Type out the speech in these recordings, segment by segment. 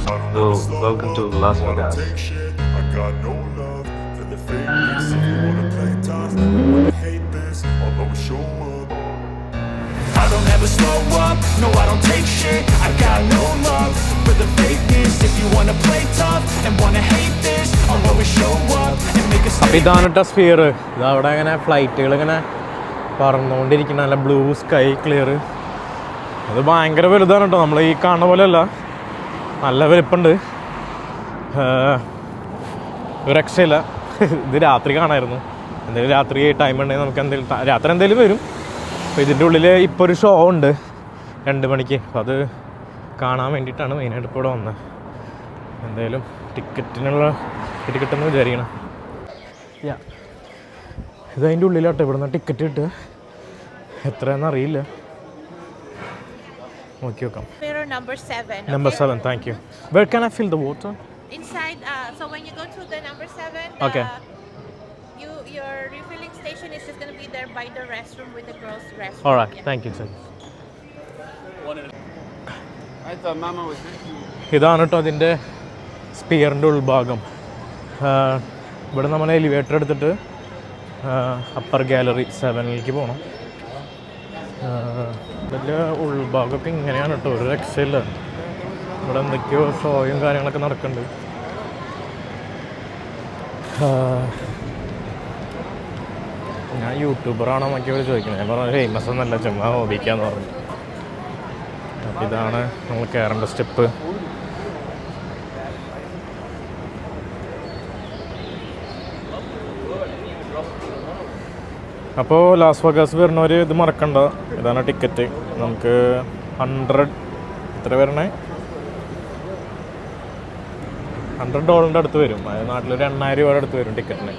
So, welcome to Las Vegas. I got no love for the fakeness. If you wanna play tough and wanna hate this, I'll always show up. I don't ever slow up, no I don't take shit. I got no love for the fakeness. If you wanna play tough and wanna hate this, I'll always show up and make a അപ്പോൾ ഇതാണ് കേട്ടോ sphere. ഇതവിടെ ഇങ്ങനെ ഫ്ലൈറ്റുകൾ ഇങ്ങനെ പറന്നുകൊണ്ടിരിക്കുന്ന നല്ല blue sky clear. അത് ഭയങ്കര വലുതാണ് കേട്ടോ, നമ്മൾ ഈ കാണുന്ന പോലെയല്ല, നല്ല വലിപ്പമുണ്ട്. ഒരു രക്ഷയില്ല. ഇത് രാത്രി കാണാമായിരുന്നു. എന്തെങ്കിലും രാത്രി ടൈം ഉണ്ടെങ്കിൽ നമുക്ക് എന്തെങ്കിലും രാത്രി എന്തെങ്കിലും വരും. അപ്പോൾ ഇതിൻ്റെ ഉള്ളിൽ ഇപ്പോൾ ഒരു ഷോ ഉണ്ട് 2 മണിക്ക്. അപ്പോൾ അത് കാണാൻ വേണ്ടിയിട്ടാണ് മെയിനായിട്ട് ഇപ്പോൾ ഇവിടെ വന്നത്. എന്തായാലും ടിക്കറ്റിനുള്ള കിട്ടുമെന്ന് വിചാരിക്കണം. ഇത് അതിൻ്റെ ഉള്ളിലാട്ടോ, ഇവിടുന്ന് ടിക്കറ്റ് കിട്ടുക. എത്രയാണെന്ന് അറിയില്ല, നോക്കി നോക്കാം. Number 7. Number 7, thank you. Where can I fill the water? Inside, so when you go to the number 7, Okay. Your refilling station is just going to be there by the restroom with the girls' restroom. All right, Yeah. thank you, sir. I thought Mama was with you. ഇതാണ് കേട്ടോ അതിൻ്റെ സ്പിയറിൻ്റെ ഉൾഭാഗം. ഇവിടെ നമ്മൾ elevator എടുത്തിട്ട് upper gallery 7ലേക്ക് പോകണം. ഇതിൻ്റെ ഉൾഭാഗമൊക്കെ ഇങ്ങനെയാണ് കേട്ടോ, ഒരു രക്ഷയില്ല. ഇവിടെ എന്തൊക്കെയോ ഷോയും കാര്യങ്ങളൊക്കെ നടക്കുന്നുണ്ട്. ഞാൻ യൂട്യൂബറാണോ എന്നൊക്കെ അവർ ചോദിക്കുന്നത്. ഞാൻ പറഞ്ഞത് ഫേമസ് ഒന്നല്ല, ചുമ്മാ ഹോബിക്കാന്ന് പറഞ്ഞു. അപ്പോൾ ഇതാണ് നമ്മൾ കയറേണ്ട സ്റ്റെപ്പ്. അപ്പോൾ ലാസ് വെഗാസ് വരുന്നവർ ഇത് മറക്കണ്ട. ഇതാണ് ടിക്കറ്റ്. നമുക്ക് 100 എത്ര വരണേ, $100 അടുത്ത് വരും. അതായത് നാട്ടിലൊരു 8,000 രൂപയുടെ അടുത്ത് വരും ടിക്കറ്റിന്.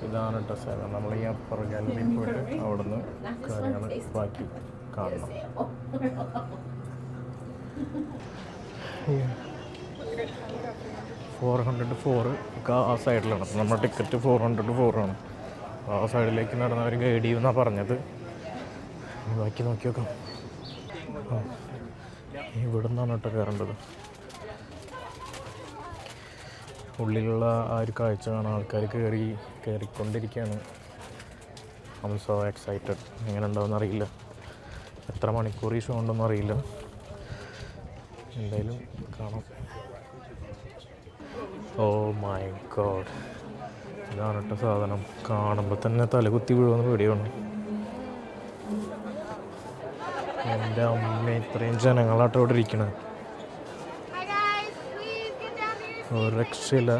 ഇതാണ് കേട്ടോ സ്ഥലം. നമ്മൾ ഈ അപ്പർ ഗാലറിയിൽ പോയിട്ട് അവിടുന്ന് കാര്യങ്ങൾ ബാക്കി കാണണം. $404 ഒക്കെ ആ സൈഡിലാണ്. അപ്പോൾ നമ്മുടെ ടിക്കറ്റ് $404 ആണ്. ആ സൈഡിലേക്ക് നടന്നവർ ഗൈഡ് ചെയ്യുമെന്നാണ് പറഞ്ഞത്. ബാക്കി നോക്കി നോക്കാം. ഇവിടെ നിന്നാണ് കേട്ടോ കയറേണ്ടത്. ഉള്ളിലുള്ള ആ ഒരു കാഴ്ച കാണാൻ ആൾക്കാർ കയറിക്കൊണ്ടിരിക്കുകയാണ്. I am so excited. എങ്ങനെ ഉണ്ടാവുമെന്ന് അറിയില്ല, എത്ര മണിക്കൂർ ഈ ഷോ ഉണ്ടെന്നും അറിയില്ല. എന്തായാലും കാണാം. ഓ മൈ ഗോഡ്, ഇതാണ് കേട്ടോ സാധനം. കാണുമ്പോൾ തന്നെ തലകുത്തി വീഴുമെന്ന് പേടിയാണ്. എൻ്റെ അമ്മ, ഇത്രയും ജനങ്ങളാട്ടോ ഇവിടെ ഇരിക്കണത്. ഒരു രക്ഷയില്ല.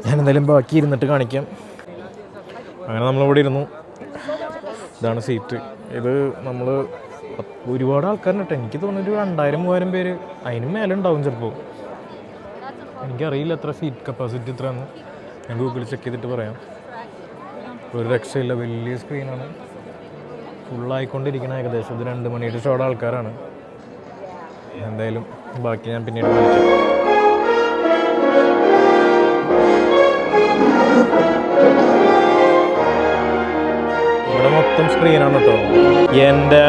ഞാനെന്തായാലും ബാക്കി ഇരുന്നിട്ട് കാണിക്കാം. അങ്ങനെ നമ്മളിവിടെ ഇരുന്നു. ഇതാണ് സീറ്റ്. ഇത് നമ്മൾ ഒരുപാട് ആൾക്കാരുണ്ട് കേട്ടോ. എനിക്ക് തോന്നുന്നു 2,000-3,000 പേര് അതിനും മേലെ ഉണ്ടാവും ചിലപ്പോൾ. എനിക്കറിയില്ല എത്ര സീറ്റ് കപ്പാസിറ്റി എത്രയാണെന്ന്. ഞാൻ ഗൂഗിളിൽ ചെക്ക് ചെയ്തിട്ട് പറയാം. ഒരു രക്ഷയില്ല, വലിയ സ്ക്രീനാണ്. ഫുള്ളായിക്കൊണ്ടിരിക്കണം ഏകദേശം. ഇത് 2 മണിയുടെ ഷോയുടെ ആൾക്കാരാണ്. എന്തായാലും ബാക്കി ഞാൻ പിന്നീട് കാണിക്കാം. ഇവിടെ മൊത്തം സ്ക്രീനാണ് കേട്ടോ. എൻ്റെ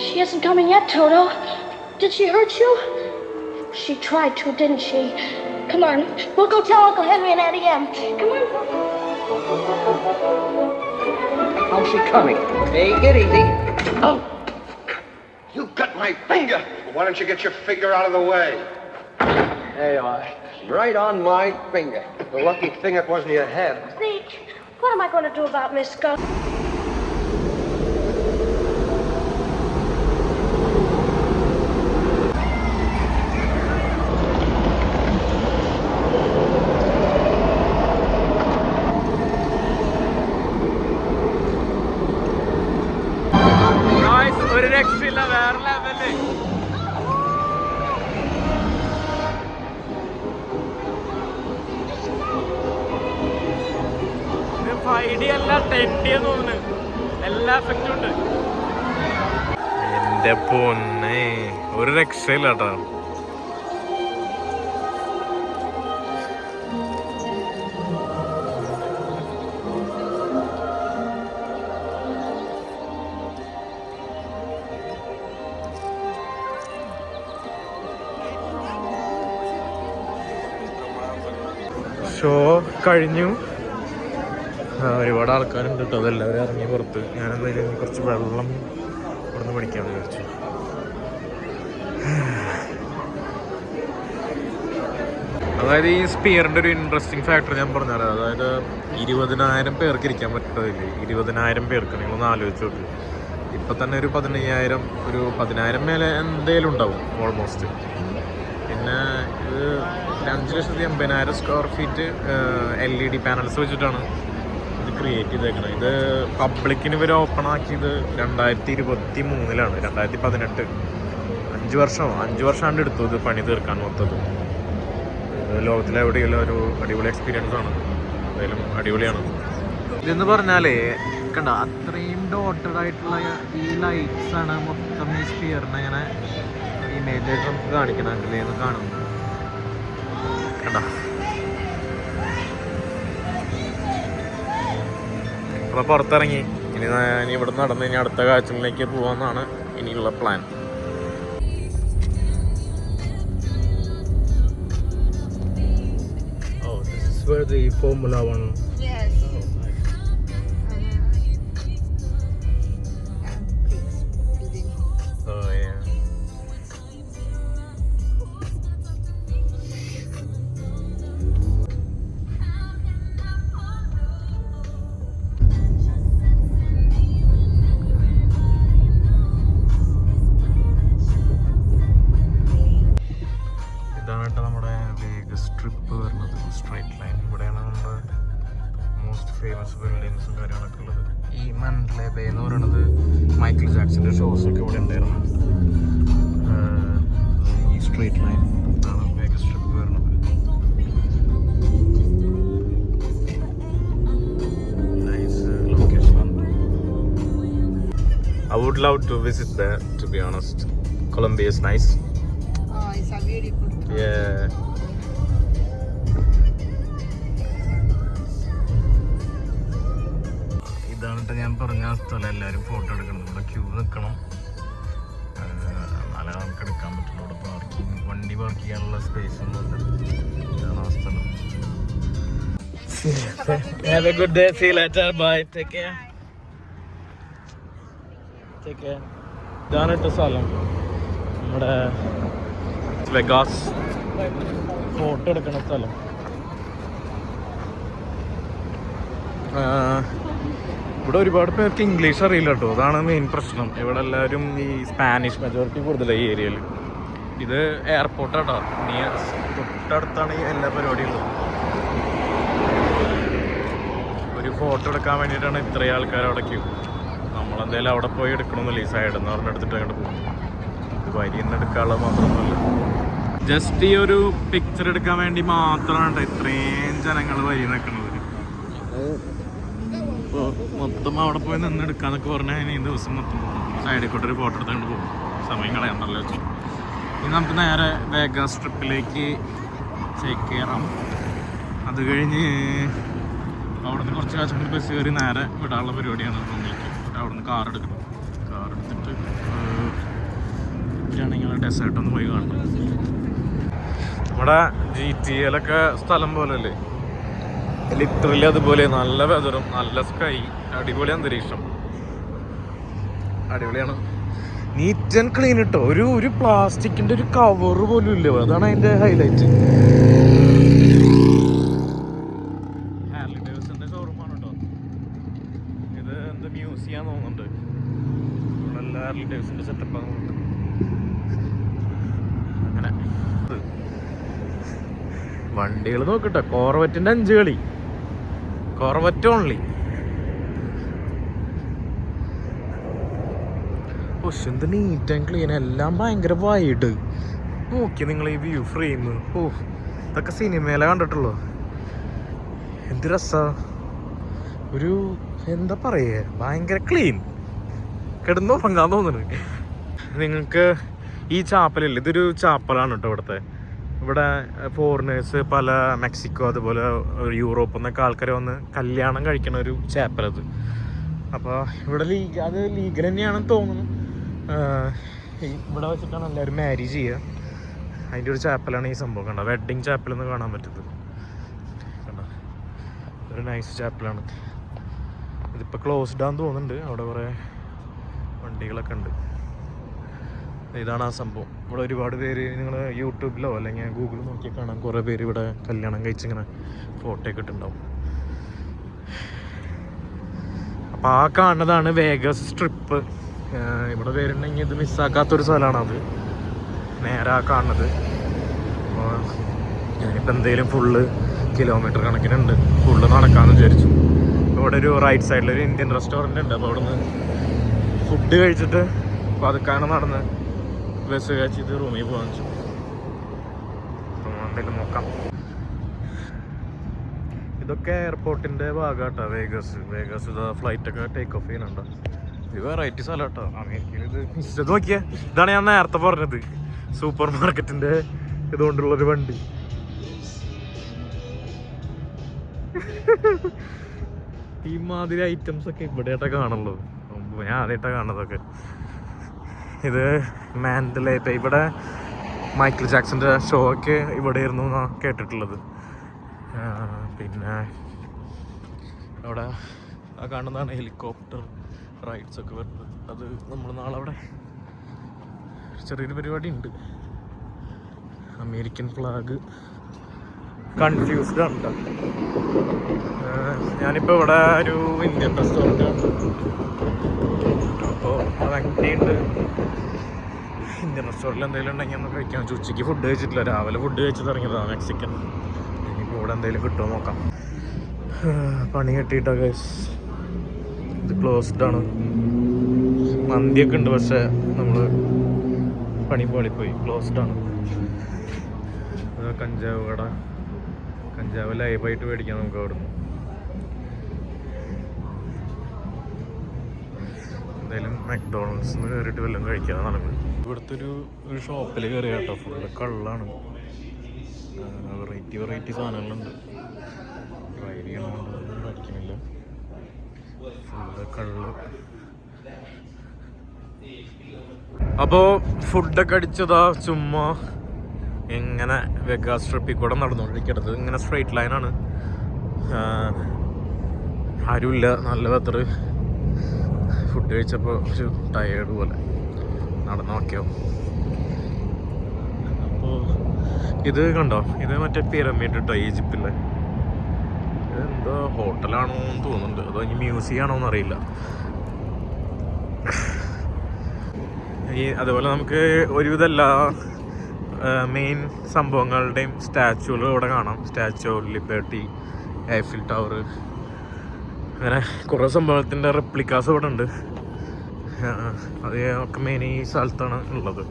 She isn't coming yet, Toto. Did she hurt you? She tried to, didn't she? Come on, we'll go tell Uncle Henry and Auntie Em. Come on. How's she coming? Take it easy. Oh, you got my finger. Why don't you get your finger out of the way? There you are. Right on my finger. The lucky thing it wasn't your head. Zeke, What am I going to do about Miss Skunk? ഒരു രക്ഷയില്ല, വേറെ level. ഇത് 5D അല്ല 10D എന്ന് തോന്നുന്നു. എല്ലാ എഫക്റ്റും ഉണ്ട്. എന്റെ പൊന്നെ, ഒരു രക്ഷയില്ല കേട്ടോ. ഷോ കഴിഞ്ഞു. ഒരുപാട് ആൾക്കാരുണ്ട് കേട്ടോ. അതെല്ലാവരും ഇറങ്ങി പുറത്ത്. ഞാനെന്തായാലും കുറച്ച് വെള്ളം ഇവിടുന്ന് പിടിക്കാമെന്ന് വിചാരിച്ചു. അതായത് ഈ സ്പിയറിൻ്റെ ഒരു ഇൻട്രസ്റ്റിംഗ് ഫാക്ടർ ഞാൻ പറഞ്ഞുതരാം. അതായത് 20,000 പേർക്ക് ഇരിക്കാൻ പറ്റത്തില്ലേ? 20,000 പേർക്ക് നിങ്ങളൊന്ന് ആലോചിച്ച് നോക്ക്. ഇപ്പം തന്നെ ഒരു 15,000, ഒരു 10,000 മേലെ എന്തെങ്കിലും ഉണ്ടാവും ഓൾമോസ്റ്റ്. പിന്നെ ഇത് 5,80,000 സ്ക്വയർ ഫീറ്റ് LED പാനൽസ് വെച്ചിട്ടാണ് ഇത് ക്രിയേറ്റ് ചെയ്തേക്കുന്നത്. ഇത് പബ്ലിക്കിന് ഇവർ ഓപ്പൺ ആക്കിയത് 2023-ലാണ്, 2018. 5 വർഷമാണ് എടുത്തു ഇത് പണി തീർക്കാൻ മൊത്തത്. ലോകത്തിലെവിടെയുള്ള ഒരു അടിപൊളി എക്സ്പീരിയൻസ് ആണ്. എന്തായാലും അടിപൊളിയാണ്. ഇതെന്ന് പറഞ്ഞാലേ കണ്ട അത്രയും ഡോട്ടഡ് ആയിട്ടുള്ള ഈ ലൈറ്റ്സ് ആണ് മൊത്തം ഈ സ്പിയറിനെ ഇങ്ങനെ ഇമേജ് ആയിട്ട് നമുക്ക് കാണിക്കണം. അതിലേന്ന് കാണുന്നു കണ്ട. അപ്പോൾ പുറത്തിറങ്ങി ഇനി ഇവിടെ നടന്ന് ഇനി അടുത്ത കാഴ്ചകളിലേക്ക് പോകാമെന്നാണ് ഇനിയുള്ള plan. Where the Formula 1. Yes. Oh, nice. Oh, yeah. ഇതാണ് കേട്ടോ നമ്മുടെ വേഗസ് ട്രിപ്പ് വരുന്നത്. സ്ട്രൈറ്റ് ലൈൻ ഇവിടെയാണ് നമ്മുടെ മോസ്റ്റ് ഫേമസ് ബിൽഡിങ്സും കാര്യങ്ങളൊക്കെ ഉള്ളത്. ഈ മൻഡ്ലേ ബേ എന്ന് പറയുന്നത് മൈക്കിൾ ജാക്സന്റെ ഷോസൊക്കെ ഇവിടെ ഉണ്ടായിരുന്നു. ഈ സ്ട്രൈറ്റ് ലൈൻ ആണ് വേഗസ് ട്രിപ്പ് വരുന്നത്. Nice location. I would love to visit there, to be honest. Colombia is nice. Oh, it's a beautiful. Yeah. ഇതാണ് ഞാൻ പറഞ്ഞ സ്ഥലം. എല്ലാവരും ഫോട്ടോ എടുക്കണം. ഇവിടെ ക്യൂ നിൽക്കണം, എന്നാലേ നമുക്ക് എടുക്കാൻ പറ്റുള്ളൂ. ഇവിടെ വണ്ടി പാർക്ക് ചെയ്യാനുള്ള സ്പേസ് ഒന്നുമില്ല. ഇതാണ് ആ സ്ഥലം. Have a good day. See you later. Bye. Take care. Take care. ഇതാണ് കേട്ടോ സ്ഥലം. നമ്മുടെ വെഗാസ് ഫോട്ടോ എടുക്കണ സ്ഥലം. ഇവിടെ ഒരുപാട് പേർക്ക് ഇംഗ്ലീഷ് അറിയില്ല കേട്ടോ. അതാണ് മെയിൻ പ്രശ്നം. ഇവിടെ എല്ലാവരും ഈ സ്പാനിഷ് മെജോറിറ്റി കൂടുതലാണ് ഈ ഏരിയയിൽ. ഇത് എയർപോർട്ടാട്ടോ. തൊട്ടടുത്താണ് ഈ എല്ലാ പരിപാടികളും. ഒരു ഫോട്ടോ എടുക്കാൻ വേണ്ടിയിട്ടാണ് ഇത്രയും ആൾക്കാർ അവിടെ ക്യൂ. നമ്മളെന്തായാലും അവിടെ പോയി എടുക്കണമെന്നില്ല. ഈ സൈഡിൽ നിന്ന് പറഞ്ഞ് എടുത്തിട്ട് അങ്ങോട്ട് പോകും. ഇത് വരിയിൽ നിന്ന് എടുക്കാനുള്ള മാത്രമൊന്നുമല്ല, ജസ്റ്റ് ഈ ഒരു പിക്ചർ എടുക്കാൻ വേണ്ടി മാത്രമാണ് ഇത്രയും ജനങ്ങൾ വരി നിൽക്കുന്നത്. അപ്പോൾ മൊത്തം അവിടെ പോയി നിന്ന് എടുക്കാന്നൊക്കെ പറഞ്ഞാൽ ഇനി ഈ ദിവസം മൊത്തം സൈഡിൽ കൂടെ ഒരു ഫോട്ടോ എടുത്തുകൊണ്ട് പോകും. സമയം കളയാണ്ടല്ലോ വെച്ചു. ഇനി നമുക്ക് നേരെ വേഗാസ് ട്രിപ്പിലേക്ക് ചേക്കേറാം. അത് കഴിഞ്ഞ് അവിടെ നിന്ന് കുറച്ച് കാശ് ബസ് കയറി നേരെ വിടാനുള്ള പരിപാടിയാണ് റൂമിലേക്ക്. അവിടെ നിന്ന് കാർ എടുക്കണം. കാർ എടുത്തിട്ട് ആണെങ്കിൽ ഡെസേർട്ട് ഒന്ന് പോയി കാണണം. നമ്മുടെ GTA സ്ഥലം പോലെ അല്ലേ, ലിറ്ററലി അതുപോലെ. നല്ല വെതറും നല്ല സ്കൈ, അടിപൊളി അന്തരീക്ഷം, അടിപൊളിയാണ്. നീറ്റ് ആൻഡ് ക്ലീൻ കേട്ടോ. ഒരു പ്ലാസ്റ്റിക്കിന്റെ ഒരു കവർ പോലും ഇല്ല. അതാണ് അതിന്റെ ഹൈലൈറ്റ്. ഹാർലി ഡേവിഡ്സന്റെ ഷോറൂമാണ് കേട്ടോ. ഇത് മ്യൂസിയം തോന്നുന്നുണ്ട്. ഇവിടെ എല്ലാ റിലേറ്റീവ്സിൻ്റെ സെറ്റപ്പാണ് തോന്നുന്നുണ്ട്. അങ്ങനെ വണ്ടികൾ നോക്കട്ടെ. കോർവറ്റിൻ്റെ 5 കളി, കോർവറ്റ് ഓൺലി. പക്ഷെ എന്ത് നീറ്റ് ആൻഡ് ക്ലീൻ, എല്ലാം ഭയങ്കര വൈഡ്. നോക്കി നിങ്ങൾ ഈ വ്യൂ ഫ്രെയിം. ഓ, ഇതൊക്കെ സിനിമയിലെ കണ്ടിട്ടുള്ളൂ. എന്ത് രസാ. ഒരു എന്താ പറയേ, ഭയങ്കര ക്ലീൻ. കിടന്നുറങ്ങാൻ തോന്നുന്നു. നിങ്ങൾക്ക് ഈ ചാപ്പലില്ല, ഇതൊരു ചാപ്പലാണ് കേട്ടോ ഇവിടുത്തെ. ഇവിടെ ഫോറിനേഴ്സ് പല മെക്സിക്കോ അതുപോലെ യൂറോപ്പിൽ നിന്നൊക്കെ ആൾക്കാർ വന്ന് കല്യാണം കഴിക്കണ ഒരു ചാപ്പലത്. അപ്പോൾ ഇവിടെ അത് ലീഗൽ തന്നെയാണെന്ന് തോന്നുന്നു. ഇവിടെ വെച്ചിട്ടാണ് എല്ലാവരും മാരേജ് ചെയ്യുക. അതിൻ്റെ ഒരു ചാപ്പലാണ് ഈ സംഭവം. കണ്ടോ, വെഡ്ഡിങ് ചാപ്പലെന്ന് കാണാൻ പറ്റുന്നത്. കണ്ടോ, ഒരു നൈസ് ചാപ്പലാണ്. ഇതിപ്പോൾ ക്ലോസ്ഡ് ആണെന്ന് തോന്നുന്നുണ്ട്. അവിടെ കുറേ വണ്ടികളൊക്കെ ഉണ്ട്. ഇതാണ് ആ സംഭവം. ഇവിടെ ഒരുപാട് പേര്, നിങ്ങൾ യൂട്യൂബിലോ അല്ലെങ്കിൽ ഗൂഗിളിൽ നോക്കിയാൽ കാണാൻ കുറേ പേര് ഇവിടെ കല്യാണം കഴിച്ചിങ്ങനെ ഫോട്ടോ ഒക്കെ ഇട്ടുണ്ടാവും. അപ്പോൾ ആ കാണുന്നതാണ് വേഗസ് സ്ട്രിപ്പ്. ഇവിടെ വരുന്നുണ്ടെങ്കിൽ ഇത് മിസ്സാക്കാത്തൊരു സ്ഥലമാണത്. നേരെ ആ കാണുന്നത്. അപ്പോൾ ഞാനിപ്പോൾ എന്തെങ്കിലും ഫുള്ള് കിലോമീറ്റർ കണക്കിനുണ്ട്, ഫുള്ള് നടക്കാമെന്ന് വിചാരിച്ചു. ഇവിടെ ഒരു റൈറ്റ് സൈഡിലൊരു ഇന്ത്യൻ റെസ്റ്റോറൻറ്റ് ഉണ്ട്. അപ്പോൾ അവിടെ നിന്ന് ഫുഡ് കഴിച്ചിട്ട് പതുക്കാണ് നടന്ന് ബസ് കഴിച്ചിട്ട് റൂമിൽ പോകാൻ വെച്ചു. എന്തെങ്കിലും നോക്കാം. ഇതൊക്കെ എയർപോർട്ടിൻ്റെ ഭാഗമാട്ടോ വേഗസ് ഇതാ ഫ്ലൈറ്റൊക്കെ ടേക്ക് ഓഫ് ചെയ്യുന്നുണ്ടോ. ഇത് വെറൈറ്റി സ്ഥലം കേട്ടോ അമേരിക്കയിൽ. ഇത് നോക്കിയേ, ഇതാണ് ഞാൻ നേരത്തെ പറഞ്ഞത്, സൂപ്പർ മാർക്കറ്റിൻ്റെ ഇതുകൊണ്ടുള്ളൊരു വണ്ടി. ഈ മാതിരി ഐറ്റംസ് ഒക്കെ ഇവിടെയായിട്ടാ കാണുള്ളൂ. ഞാൻ ആദ്യമായിട്ടാണ് കാണുന്നതൊക്കെ. ഇത് മാൻഡലേ, ഇവിടെ മൈക്കിൾ ജാക്സന്റെ ഷോ ഒക്കെ ഇവിടെ ആയിരുന്നു എന്നാണ് കേട്ടിട്ടുള്ളത്. പിന്നെ അവിടെ ആ കാണുന്നതാണ് ഹെലികോപ്റ്റർ റൈഡ്സ് ഒക്കെ വരുന്നത്. അത് നമ്മൾ നാളെ അവിടെ ചെറിയൊരു പരിപാടി ഉണ്ട്. അമേരിക്കൻ ഫ്ലാഗ് കൺഫ്യൂസ്ഡ് ആണ്. ഞാനിപ്പോൾ ഇവിടെ ഒരു ഇന്ത്യൻ റെസ്റ്റോറൻറ്റ് ഉണ്ട്. അപ്പോൾ അതങ്ങനെയുണ്ട്. ഇന്ത്യൻ റെസ്റ്റോറൻറ്റിൽ എന്തെങ്കിലും ഉണ്ടെങ്കിൽ ഒന്ന് കഴിക്കാൻ. ഉച്ചയ്ക്ക് ഫുഡ് കഴിച്ചിട്ടില്ല, രാവിലെ ഫുഡ് കഴിച്ച് തുടങ്ങിയതാണ് മെക്സിക്കൻ. ഇനിയിപ്പോൾ ഇവിടെ എന്തെങ്കിലും കിട്ടുമോ നോക്കാം. പണി കെട്ടിയിട്ടാ ഗൈസ്. ഇത് ക്ലോസ്ഡ് ആണ്. മന്തിയൊക്കെ ഉണ്ട്, പക്ഷേ നമ്മൾ പണി പാളിപ്പോയി, ക്ലോസ്ഡ് ആണ്. കഞ്ചാവ് കട, കഞ്ചാവ് ലൈവായിട്ട് മേടിക്കാം നമുക്ക് അവിടെ നിന്ന്. എന്തായാലും മക്ഡോണൾഡ്സിന്ന് കയറിയിട്ട് വല്ലതും കഴിക്കാതെ നടക്കും. ഇവിടുത്തെ ഒരു ഷോപ്പിൽ കയറി കേട്ടോ, ഫുള്ള് കള്ളാണ്. വെറൈറ്റി സാധനങ്ങളുണ്ട്. ട്രൈ ചെയ്യണമെന്നൊന്നും കഴിക്കുന്നില്ല, ഫുള്ള് കള്ള്. അപ്പോൾ ഫുഡൊക്കെ അടിച്ചതാ ചുമ്മാ ഇങ്ങനെ വെഗാസ് ട്രിപ്പിൽ കൂടെ നടന്നുകൊണ്ടിരിക്കുന്നത്. ഇങ്ങനെ സ്ട്രെയിറ്റ് ലൈനാണ്, ആരുമില്ല, നല്ല വെതർ. ഫുഡ് കഴിച്ചപ്പോൾ ഒരു ടയേർഡ് പോലെ നടന്നു നോക്കിയോ. അപ്പോൾ ഇത് കണ്ടോ, ഇത് മറ്റേ പിരമിഡ് കേട്ടോ, ഈജിപ്തിലെ. ഇതെന്തോ ഹോട്ടലാണോ എന്ന് തോന്നുന്നുണ്ട്, അതോ ഇനി മ്യൂസിയം ആണോ എന്നറിയില്ല. അതുപോലെ നമുക്ക് ഒരുവിധം എല്ലാ മെയിൻ സംഭവങ്ങളുടെയും സ്റ്റാച്യൂകൾ ഇവിടെ കാണാം. Statue of liberty, Eiffel tower, അങ്ങനെ കുറേ സംഭവത്തിൻ്റെ റെപ്ലിക്കാസ് ഇവിടെ ഉണ്ട്. അത് ഒക്കെ മെയിൻ ഈ സ്ഥലത്താണ് ഉള്ളത്.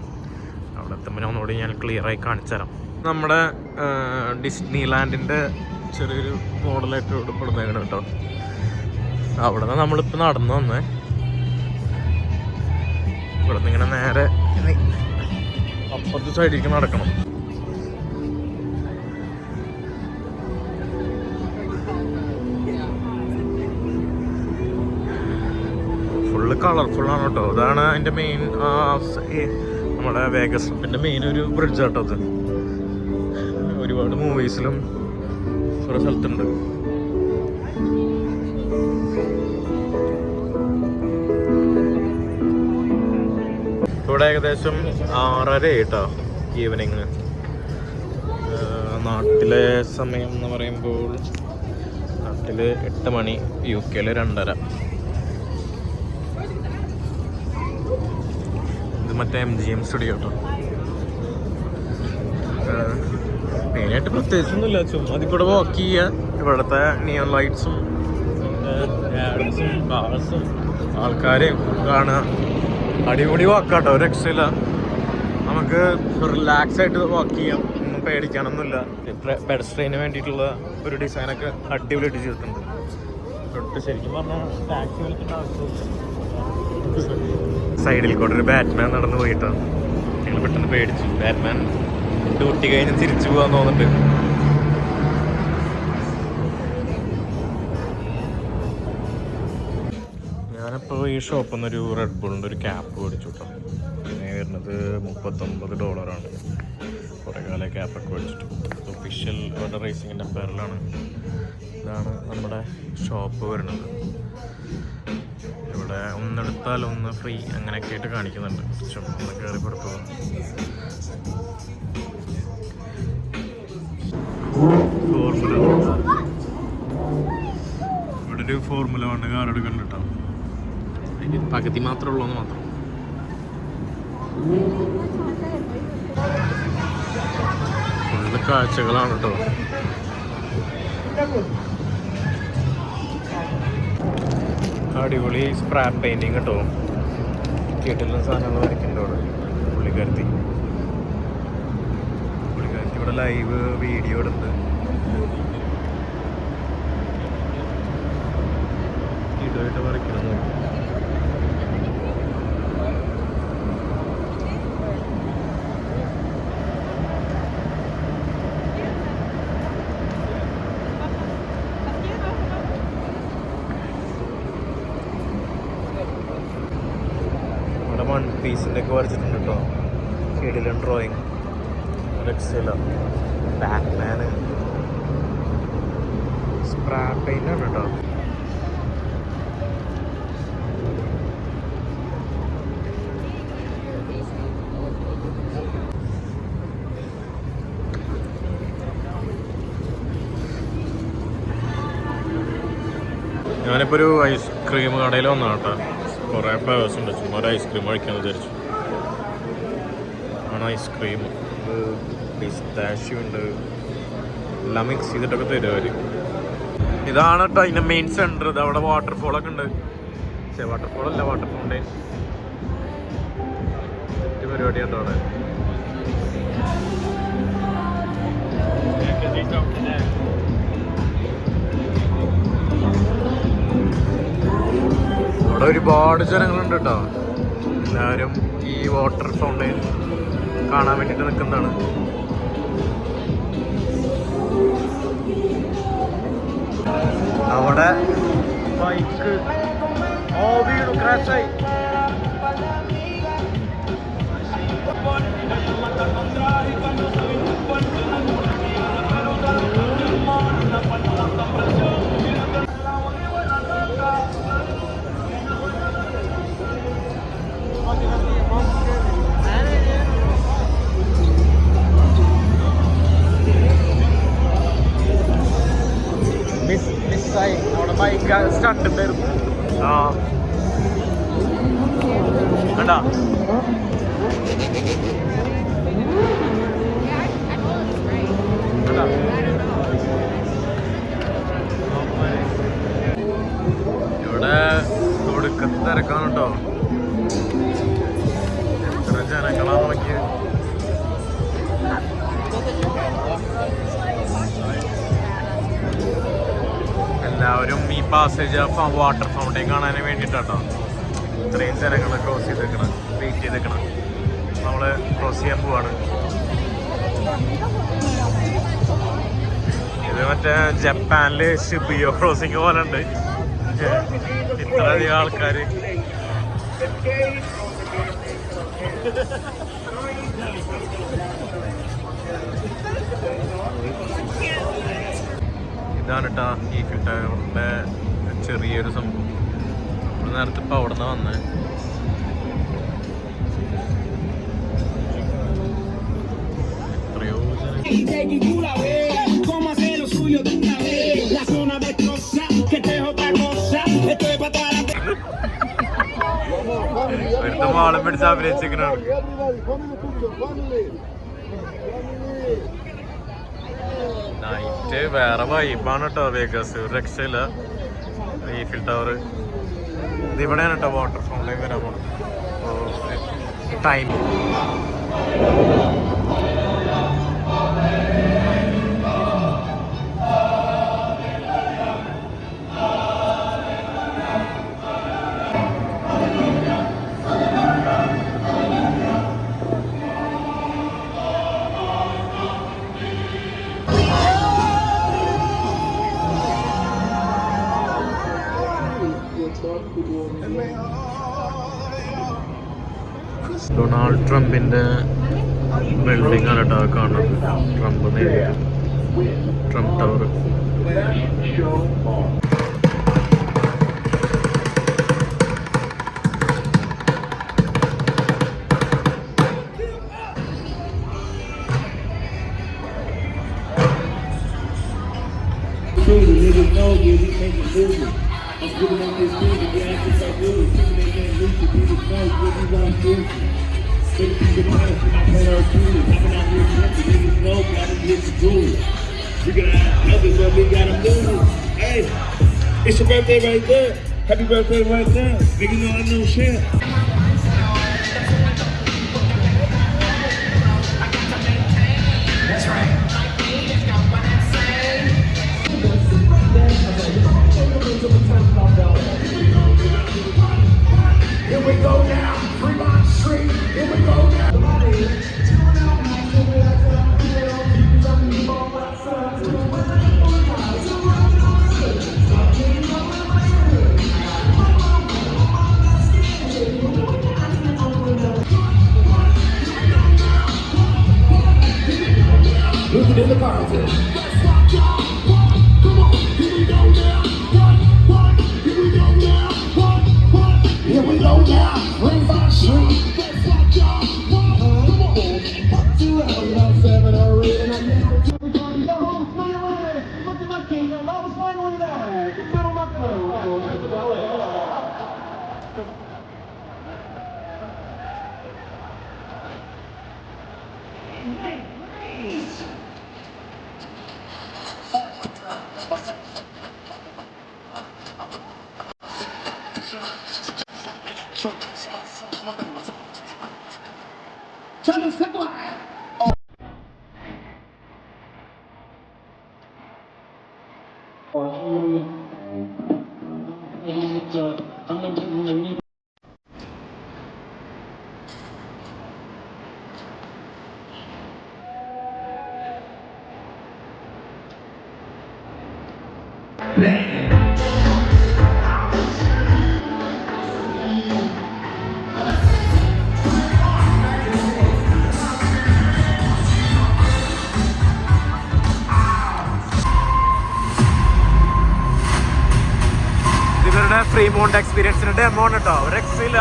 അവിടെ എത്തുമ്പോൾ ഒന്നുകൂടി ഞാൻ ക്ലിയറായി കാണിച്ചു തരാം. നമ്മുടെ ഡിസ്നി ലാൻഡിൻ്റെ ചെറിയൊരു മോഡലായിട്ട് ഇവിടെ പെടുന്നേക്കണം കേട്ടോ. അവിടെ നിന്ന് നമ്മളിപ്പോൾ നടന്നു വന്നേ. ഇവിടെ നിന്ന് ഇങ്ങനെ നേരെ അപ്പുറത്തെ സൈഡിലേക്ക് നടക്കണം. ഫുള്ള് കളർഫുള്ളാണ് കേട്ടോ. അതാണ് അതിൻ്റെ മെയിൻ, നമ്മുടെ വേഗസ് ട്രിപ്പിൻ്റെ മെയിൻ ഒരു ബ്രിഡ്ജ് കേട്ടോ. അത് ഒരുപാട് മൂവീസിലും കുറേ സ്ഥലത്തുണ്ട്. ഇവിടെ ഏകദേശം 6:30 കേട്ടോ ഈവനിങ്. നാട്ടിലെ സമയം എന്ന് പറയുമ്പോൾ നാട്ടിൽ 8 മണി, UK 2:30. ഇത് മറ്റേ MGM സ്റ്റുഡിയോ കേട്ടോ. മെയിനായിട്ട് പ്രത്യേകിച്ചൊന്നുമില്ല, ചുമ്മാ അതിൽ കൂടെ വാക്ക് ചെയ്യുക. ഇവിടുത്തെ നിയോൺ ലൈറ്റ്സും കാർസും ആൾക്കാരെയും കാണുക. അടിപൊളി വാക്കാട്ടോ, ഒരു രക്ഷയില്ല. നമുക്ക് റിലാക്സ് ആയിട്ട് വാക്ക് ചെയ്യാം, ഒന്നും പേടിക്കാനൊന്നുമില്ല. പെഡസ്ട്രെയിന് വേണ്ടിയിട്ടുള്ള ഒരു ഡിസൈനൊക്കെ അടിപൊളിയായിട്ട് ചെയ്തിട്ടുണ്ട്. ശരിക്കും പറഞ്ഞാൽ ടാക്സി വിളിക്കേണ്ട ആവശ്യമില്ല. സൈഡിൽ കൂടെ ഒരു ബാറ്റ്മാൻ നടന്നു പോയിട്ടോ, ഞങ്ങൾ പെട്ടെന്ന് പേടിച്ചു. ബാറ്റ്മാൻ ഡ്യൂട്ടി കഴിഞ്ഞ് തിരിച്ചു പോകാൻ തോന്നുന്നുണ്ട്. ഞാനിപ്പോൾ ഈ ഷോപ്പിൽ നിന്നൊരു റെഡ് ബുളിൻ്റെ ഒരു ക്യാപ്പ് മേടിച്ചു കേട്ടോ. അതിന് വരുന്നത് $39. കുറേ കാലം ക്യാപ്പൊക്കെ മേടിച്ചിട്ട്. ഒഫീഷ്യൽ ഓർഡർ റേസിങ്ങിൻ്റെ പേരിലാണ്. ഇതാണ് നമ്മുടെ ഷോപ്പ് വരുന്നത്. ഇവിടെ ഒന്നെടുത്താൽ ഒന്ന് ഫ്രീ അങ്ങനെയൊക്കെ ആയിട്ട് കാണിക്കുന്നുണ്ട്. ഒന്ന് കയറി പുറത്തു പോകും. ഫോർമുല ഇവിടെ ഒരു ഫോർമുല 1 കാർ എടുക്കുന്നുണ്ട് കേട്ടോ. അതിന് പകുതി മാത്രമേ ഉള്ളൂ എന്ന് മാത്രം. ഫുള്ള് കാഴ്ചകളാണ് കേട്ടോ. അടിപൊളി സ്പ്രേ പെയിൻറ്റിങ് കേട്ടോ. കേട്ടില്ല സാധനങ്ങൾ വരയ്ക്കുന്നുണ്ട് അവിടെ പുള്ളിക്കാരത്തി. ഇവിടെ ലൈവ് വീഡിയോ എടുത്ത് ഇതായിട്ട് വരയ്ക്കണം. ഇവിടെ വൺ പീസിൻ്റെ ഒക്കെ വരച്ചിട്ടുണ്ട് കേട്ടോ. കിടിലൻ ഡ്രോയിങ്, രക്ഷയില്ല. ബാറ്റ്മാന് സ്പ്രേ പെയിൻ്റാണ് കേട്ടോ. ഞാനിപ്പോൾ ഒരു ഐസ്ക്രീം കടയിൽ വന്നതാണ് കേട്ടോ. കുറേ ഫ്ലേവേഴ്സ് ഉണ്ട്. ചുമ്മാ ഒരു ഐസ്ക്രീം കഴിക്കാമെന്ന് വിചാരിച്ചു. ആണ് ഐസ്ക്രീം. പിസ്താഷ്യൂ ഉണ്ട്. എല്ലാം മിക്സ് ചെയ്തിട്ടൊക്കെ തരും അവർ. ഇതാണ് കേട്ടോ അതിൻ്റെ മെയിൻ സെൻറ്റർ. ഇത് അവിടെ വാട്ടർഫോളൊക്കെ ഉണ്ട്. വാട്ടർഫോളല്ല, വാട്ടർ ഫൗണ്ടെയിൻ. പരിപാടിയുണ്ട് അവിടെ. അവിടെ ഒരുപാട് ജനങ്ങളുണ്ട് കേട്ടോ. എല്ലാവരും ഈ വാട്ടർ ഫൗണ്ടെയിൻ കാണാൻ വേണ്ടിയിട്ട് നിൽക്കുന്നതാണ്. അവിടെ ബൈക്ക് വീണു, ക്രാഷായി. മിസ്സായി. അവിടെ ബൈക്ക് സ്റ്റണ്ട് ഉണ്ടായിരുന്നു. ആ കണ്ടാ. ഇവിടെ കൊടുക്കത്ത് തിരക്കാണ് കേട്ടോ. എത്ര ജനങ്ങളാ നോക്കിയ. എല്ലാവരും ഈ പാസേജ് വാട്ടർ ഫൗണ്ടെയിൻ കാണാൻ വേണ്ടിയിട്ടാട്ടോ ഇത്രയും ജനങ്ങൾ ക്രോസ് ചെയ്തേക്കണം, വെയിറ്റ് ചെയ്തേക്കണം. നമ്മൾ ക്രോസ് ചെയ്യാൻ പോവാണ്. ഇത് മറ്റേ ജപ്പാനില് ഷിബുയോ ക്രോസിങ് പോലെ ഉണ്ട്. ഇത്രയധികം ആൾക്കാർ. ഇതാണ് കേട്ടോ ഈഫിൽ ടവറിൻ്റെ ചെറിയൊരു സംഭവം. നമ്മൾ നേരത്തെ ഇപ്പോൾ അവിടെ നിന്നാണ് വന്നത്. എത്രയോ ഒരുത്ത വാളം പിടിച്ച് അഭിനയിച്ചിരിക്കണാണ്. നൈറ്റ് വേറെ വൈബാണ് കേട്ടോ വേഗസ്, ഒരു രക്ഷയില്ല. ഈഫിൽ ടവർ ഇതിവിടെയാണ് കേട്ടോ വാട്ടർ ഫൗണ്ടൈൻ വരാൻ പോണത്. ടൈം ഡൊണാൾഡ് ട്രംപിൻ്റെ ബിൽഡിംഗ് ആണ് കേട്ടോ കാണുന്നത്. ട്രംപ് നേരിട്ട് Trump tower. Hey, it's your birthday right there. Happy birthday right there. Nigga know I know shit. That's right. Here we go now, Fremont Street. Here we go now. Losing in the contest. Here we go now, Fremont Street. ഇവരുടെ Fremont എക്സ്പീരിയൻസിന്റെ demo ആണ് കേട്ടോ, ഒരു രക്ഷയില്ല.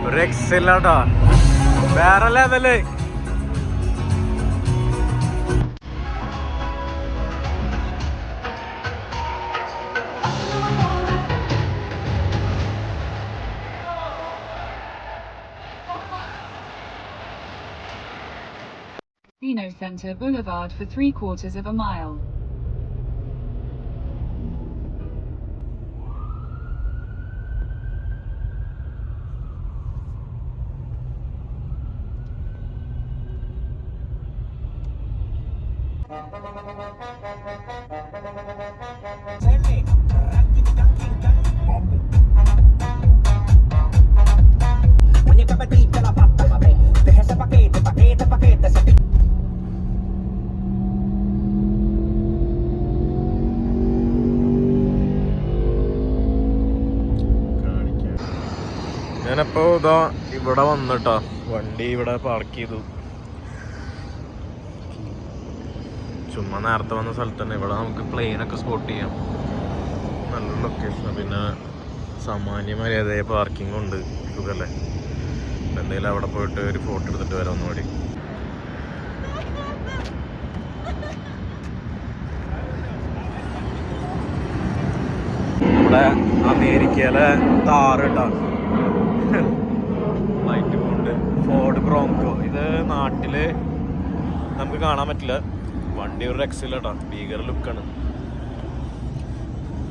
ഒരു രക്ഷയില്ല കേട്ടോ, വേറെ level. Dino Center Boulevard for 3/4 of a mile. ഞാനപ്പോൾ ഇതാ ഇവിടെ വന്നിട്ടോ, വണ്ടി ഇവിടെ പാർക്ക് ചെയ്തു. ചുമ്മാ നേരത്തെ വന്ന സ്ഥലത്ത് തന്നെ ഇവിടെ നമുക്ക് പ്ലെയിനൊക്കെ സ്പോട്ട് ചെയ്യാം. നല്ലൊരു ലൊക്കേഷനാണ്. പിന്നെ സാമാന്യ മര്യാദയായ പാർക്കിംഗ് ഉണ്ട്. സുഖമല്ലേ? എന്തായാലും അവിടെ പോയിട്ട് ഒരു ഫോട്ടോ എടുത്തിട്ട് വരാം ഒന്നുകൂടി. നമ്മുടെ അമേരിക്കയിലെ താറ് കേട്ടോ, ലൈറ്റ് കൊണ്ട് ഫോർഡ് ബ്രോങ്കോ. ഇത് നാട്ടില് നമുക്ക് കാണാൻ പറ്റില്ല. വണ്ടി ഒരു രക്ഷയില്ല കേട്ടോ, ഭീകര ലുക്കാണ്.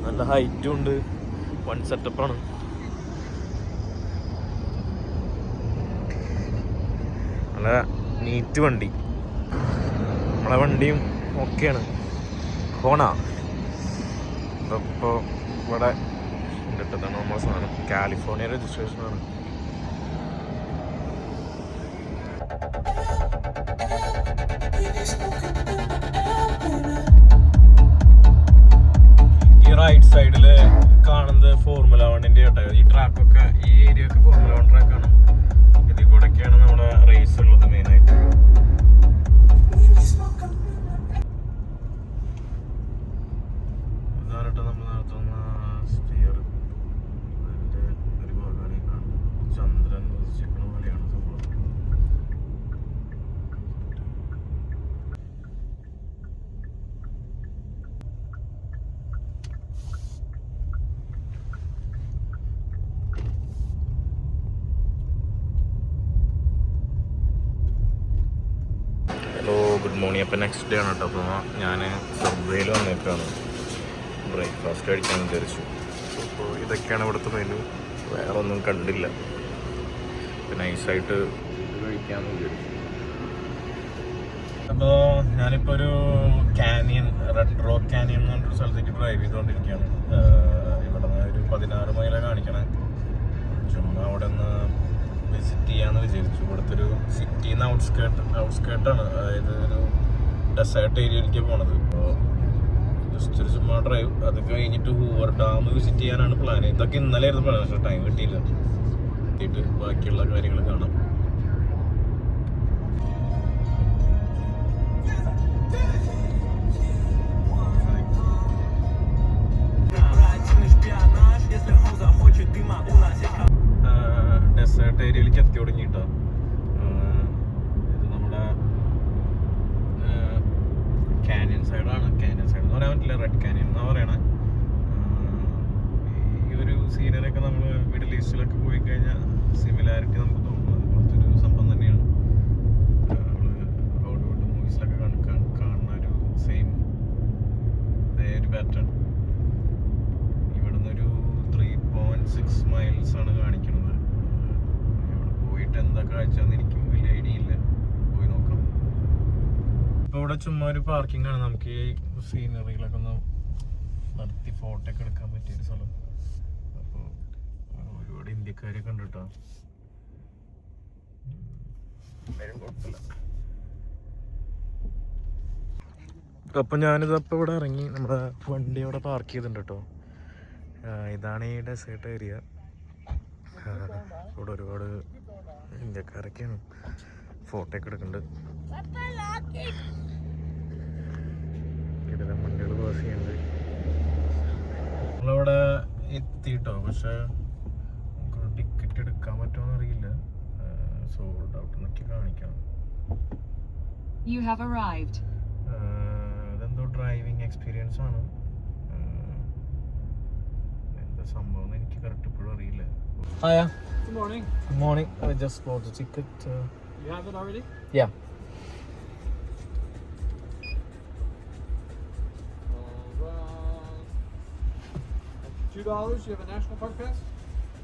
നല്ല ഹൈറ്റും ഉണ്ട്, വൺ സെറ്റപ്പാണ്. നല്ല നീറ്റ് വണ്ടി. നമ്മളെ വണ്ടിയും ഓക്കെയാണ്. ഹോണ ഇപ്പോൾ ഇവിടെ ഇട്ടതാണ് നമ്മളെ സാധനം. കാലിഫോർണിയ രജിസ്ട്രേഷനാണ്. ഈ റൈറ്റ് സൈഡിൽ കാണുന്നത് ഫോർമുല 1-ൻ്റെ കേട്ടോ. ഈ ട്രാക്കൊക്കെ, ഈ ഏരിയ ഒക്കെ ഫോർമുല 1 ട്രാക്കാണ്. ഇതിൽ കൂടെയൊക്കെയാണ് നമ്മുടെ റേസ് ഉള്ളത് മെയിനായിട്ട്. ഇതാണ് കേട്ടോ നമ്മൾ നടത്തുന്ന സ്റ്റിയർ. അതിൻ്റെ ഒരു ഭാഗമാണ് ഈ കാണുന്നത്. ചന്ദ്രൻ വസിച്ചിരിക്കുന്ന പോലെയാണ് സംഭവം. Hello, good morning. അപ്പോൾ നെക്സ്റ്റ് ഡേ ആണ് കേട്ടോ. അപ്പോൾ ഞാൻ സബ്വേയിൽ വന്നേക്കാണ് ബ്രേക്ക്ഫാസ്റ്റ് കഴിക്കാമെന്ന് വിചാരിച്ചു. അപ്പോൾ ഇതൊക്കെയാണ് ഇവിടുത്തെ മെനു. വേറെ ഒന്നും കണ്ടില്ല. അപ്പോൾ നൈസായിട്ട് കഴിക്കാമെന്ന് വിചാരിച്ചു. അപ്പോൾ ഞാനിപ്പോൾ ഒരു കാനിയൻ, റെഡ് റോക്ക് കാനിയൻ എന്ന് പറഞ്ഞൊരു സ്ഥലത്തേക്ക് ഡ്രൈവ് ചെയ്തുകൊണ്ടിരിക്കുകയാണ്. ഇവിടെ നിന്ന് ഒരു 16 മൈല കാണിക്കണേ. ചുമ്മാ അവിടെ നിന്ന് വിസിറ്റ് ചെയ്യാമെന്ന് വിചാരിച്ചു. ഇവിടുത്തെ ഒരു സിറ്റിന്ന് ഔട്ട്സ്കേർട്ടാണ്, അതായത് ഒരു ഡെസേർട്ട് ഏരിയയിലേക്ക് പോണത്. അപ്പോൾ ജസ്റ്റ് ഒരു ചുമ്മാ ഡ്രൈവ്. അത് കഴിഞ്ഞിട്ട് ഹൂവർ ഡാം വിസിറ്റ് ചെയ്യാനാണ് പ്ലാൻ. ഇതൊക്കെ ഇന്നലെ ആയിരുന്നു പ്ലാൻ, പക്ഷേ ടൈം കിട്ടിയില്ല. എത്തിയിട്ട് ബാക്കിയുള്ള കാര്യങ്ങൾ കാണാം. ഡെസേർട്ട് ഏരിയയിലേക്ക് എത്തി തുടങ്ങിയിട്ടോ. ഇത് നമ്മുടെ കാനിയൻ സൈഡാണ്. കാനിയൻ സൈഡ് എന്ന് പറയാൻ പറ്റില്ല, റെഡ് കാനിയൻ എന്നാണ് പറയണേ. ഈ ഒരു സീനറിയൊക്കെ നമ്മൾ മിഡിൽ ഈസ്റ്റിലൊക്കെ പോയി കഴിഞ്ഞാൽ സിമിലാരിറ്റി നമുക്ക് തോന്നും. അതുപോലത്തെ ഒരു സംഭവം തന്നെയാണ്. നമ്മൾ ഹോളിവുഡ് മൂവീസിലൊക്കെ കാണുന്ന ഒരു സെയിം അതേ ഒരു പാറ്റേൺ. ഇവിടുന്ന് ഒരു 3.6 മൈൽസ് ആണ് കാണിക്കുന്നത്. പോയിട്ട് എന്താ കാഴ്ചയെന്ന് എനിക്കും വലിയ ഐഡിയ ഇല്ല. പോയി നോക്കാം. ഇപ്പോൾ ഇവിടെ ചുമ്മാ ഒരു പാർക്കിംഗ് ആണ്. നമുക്ക് ഈ സീനറികളൊക്കെ ഒന്ന് നിർത്തി ഫോട്ടോ ഒക്കെ എടുക്കാൻ പറ്റിയൊരു സ്ഥലം. അപ്പോൾ ഒരുപാട് ഇന്ത്യക്കാരെ കണ്ടിട്ടോ. കുഴപ്പമില്ല. അപ്പം ഞാനിതപ്പോൾ ഇവിടെ ഇറങ്ങി. നമ്മുടെ വണ്ടി അവിടെ പാർക്ക് ചെയ്തിട്ടുണ്ട് കേട്ടോ. ഇതാണ് ഈ ഡെസേർട്ട് ഏരിയ. ഇവിടെ ഒരുപാട് ഇന്ത്യക്കാരൊക്കെയാണ് ഫോട്ടോ ഒക്കെ എടുക്കുന്നുണ്ട്. ഇതിലെ വണ്ടികൾ പാസ് ചെയ്യുന്നുണ്ട്. നമ്മളിവിടെ എത്തിയിട്ടോ, പക്ഷെ നമുക്ക് ടിക്കറ്റ് എടുക്കാൻ പറ്റുമോന്ന് അറിയില്ല. സോൾഡ് ഔട്ട് എന്നൊക്കെ കാണിക്കണം. ഇതെന്തോ ഡ്രൈവിംഗ് എക്സ്പീരിയൻസ് ആണ്. എന്താ സംഭവം എനിക്ക് കറക്റ്റ് ഇപ്പോഴും അറിയില്ല. Hiya. Good morning. Good morning. I just bought the ticket. You have it already? Yeah. $2. You have a National Park Pass?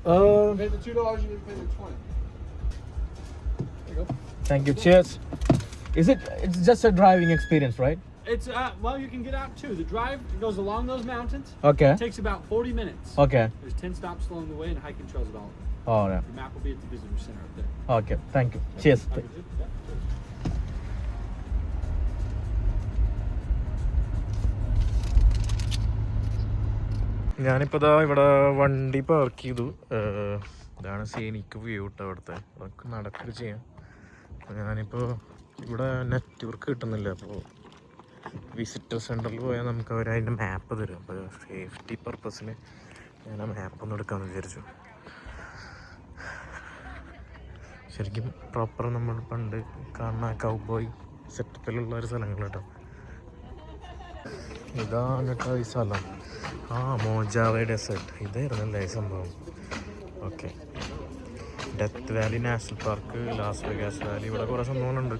Uh, Pay the $2. You need to pay the $20. There you go. Thank you. Cheers. It's just a driving experience, right? It's well, you can get out too. The drive goes along those mountains. Okay. It takes about 40 minutes. Okay. There's 10 stops along the way and hiking trails at all. All right. The map will be at the visitor center up there. Okay. Thank you. Cheers. ഞാനിപ്പോൾ ഇതാ ഇവിടെ വണ്ടി park ചെയ്തു. ഇതാണ് സീനിക്ക് view കേട്ടോ. അവിടുത്തെ അതൊക്കെ നടക്കുക ചെയ്യാം. ഞാനിപ്പോൾ ഇവിടെ നെറ്റ്വർക്ക് കിട്ടുന്നില്ല. അപ്പോൾ വിസിറ്റർ സെൻറ്ററിൽ പോയാൽ നമുക്ക് അവർ അതിൻ്റെ മാപ്പ് തരും. അപ്പോൾ സേഫ്റ്റി പർപ്പസിന് ഞാൻ ആ മാപ്പൊന്നും എടുക്കാമെന്ന് വിചാരിച്ചു. ശരിക്കും പ്രോപ്പർ നമ്മൾ പണ്ട് കാണുന്ന കൗബോയ് സെറ്റപ്പിലുള്ള ഒരു സ്ഥലങ്ങൾ കേട്ടോ. ഇതാണ് കേട്ടോ ഈ സ്ഥലം. മോജാവേ ഡെസേർട്ട് ഇതായിരുന്നല്ലേ ഈ സംഭവം. Okay, Death Valley National Park, Las Vegas Valley, ഇവിടെ കുറേ സംഭവങ്ങളുണ്ട്.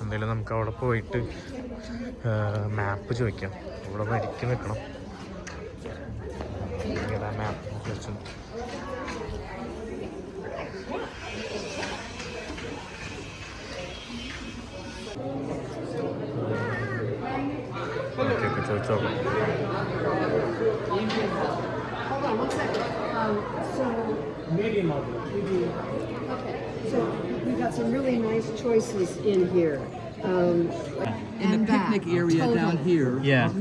എന്തായാലും നമുക്ക് അവിടെ പോയിട്ട് മാപ്പ് ചോദിക്കാം. ഇവിടെ വരിക്ക് നിൽക്കണം. ഏതാ മാപ്പ് ചോദിച്ചു. ഓക്കെ ഓക്കെ ചോദിച്ചോളാം. Hold on one second. So Medium of it. okay, so we got some really nice choices in here. In the picnic area down here,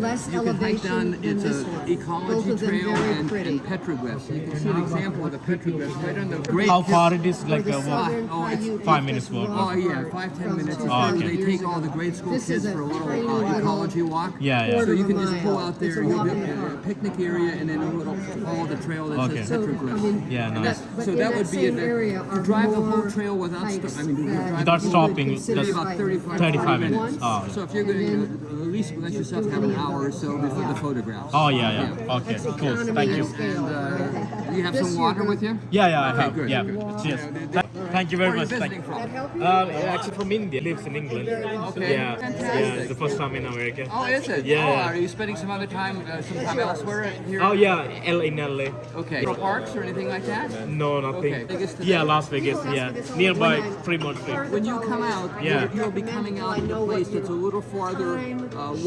Less you can hike elevation down. than It's this an one. ecology Both of them trail very and pretty. petroglyphs. You can see an example of the petroglyphs right on the great. How far it is, like The a walk? southern Oh, it's Paiute 5 is minutes just walk. rough Oh yeah, 5-10 from minutes. 2,000 They years take all ago. the grade school This kids is a for a tiny little little ecology walk. Yeah. So you can just mile. pull out there. It's a You walk get and a half. a picnic area and then a little follow the trail that Okay. says So, I petroglyphs. mean, Yeah, And nice. but so in that that would be same area you are drive the whole more trail without hikes I mean, you that drive Without you would stopping, consider that's about hikes. 35 One, minutes. Oh. So if you're going to at least let yourself have an hour or so before the photographs. Oh, yeah. Okay, That's cool. economy Thank you. scale. Do you have This some you're water gonna- with you? Yeah, I Okay, have. good. Yeah. Cheers. Thank you very Where are you much. visiting from? That help you? Actually from India. Lives in England. Okay. Yeah. Fantastic. It's the first time in America. Oh, is it? Yeah. Oh, are you spending some other time, elsewhere here? Oh yeah, in LA. Okay. Parks or anything like that? No, nothing. Okay. Vegas to Yeah, Las Vegas. Yeah, nearby Fremont Street. When you come out, Yeah. you'll be coming out of a place that's a little farther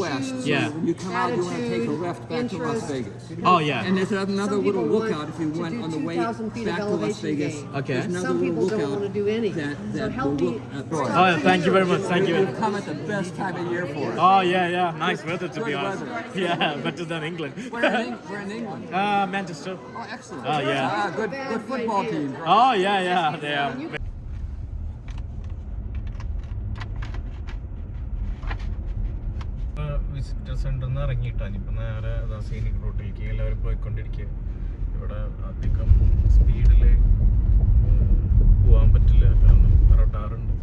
west. So Yeah. when you come out, you want to take a left back to Las Vegas. Oh yeah. And there's another Some little people lookout want if you to went do on the way 2,000 feet of back to Las elevation Vegas. gain. Okay. There's another Some little people don't lookout want to do any. that So will help me. look at Oh yeah, thank you very much. Thank you. You've come at the best time of year for it. Oh yeah. Nice weather to be Good honest. weather. Yeah, better than England. We're in England. Manchester. Oh, excellent. Oh, yeah. Good football team. Oh yeah. They are. Visitor സെന്ററിൽ നിന്ന് ഇറങ്ങിയിട്ടാണ് ഇപ്പം നേരെ scenic റൂട്ടിലേക്ക് എല്ലാവരും പോയിക്കൊണ്ടിരിക്കുക. ഇവിടെ അധികം സ്പീഡിൽ പോകാൻ പറ്റില്ല, കാരണം റഡാറുണ്ട്.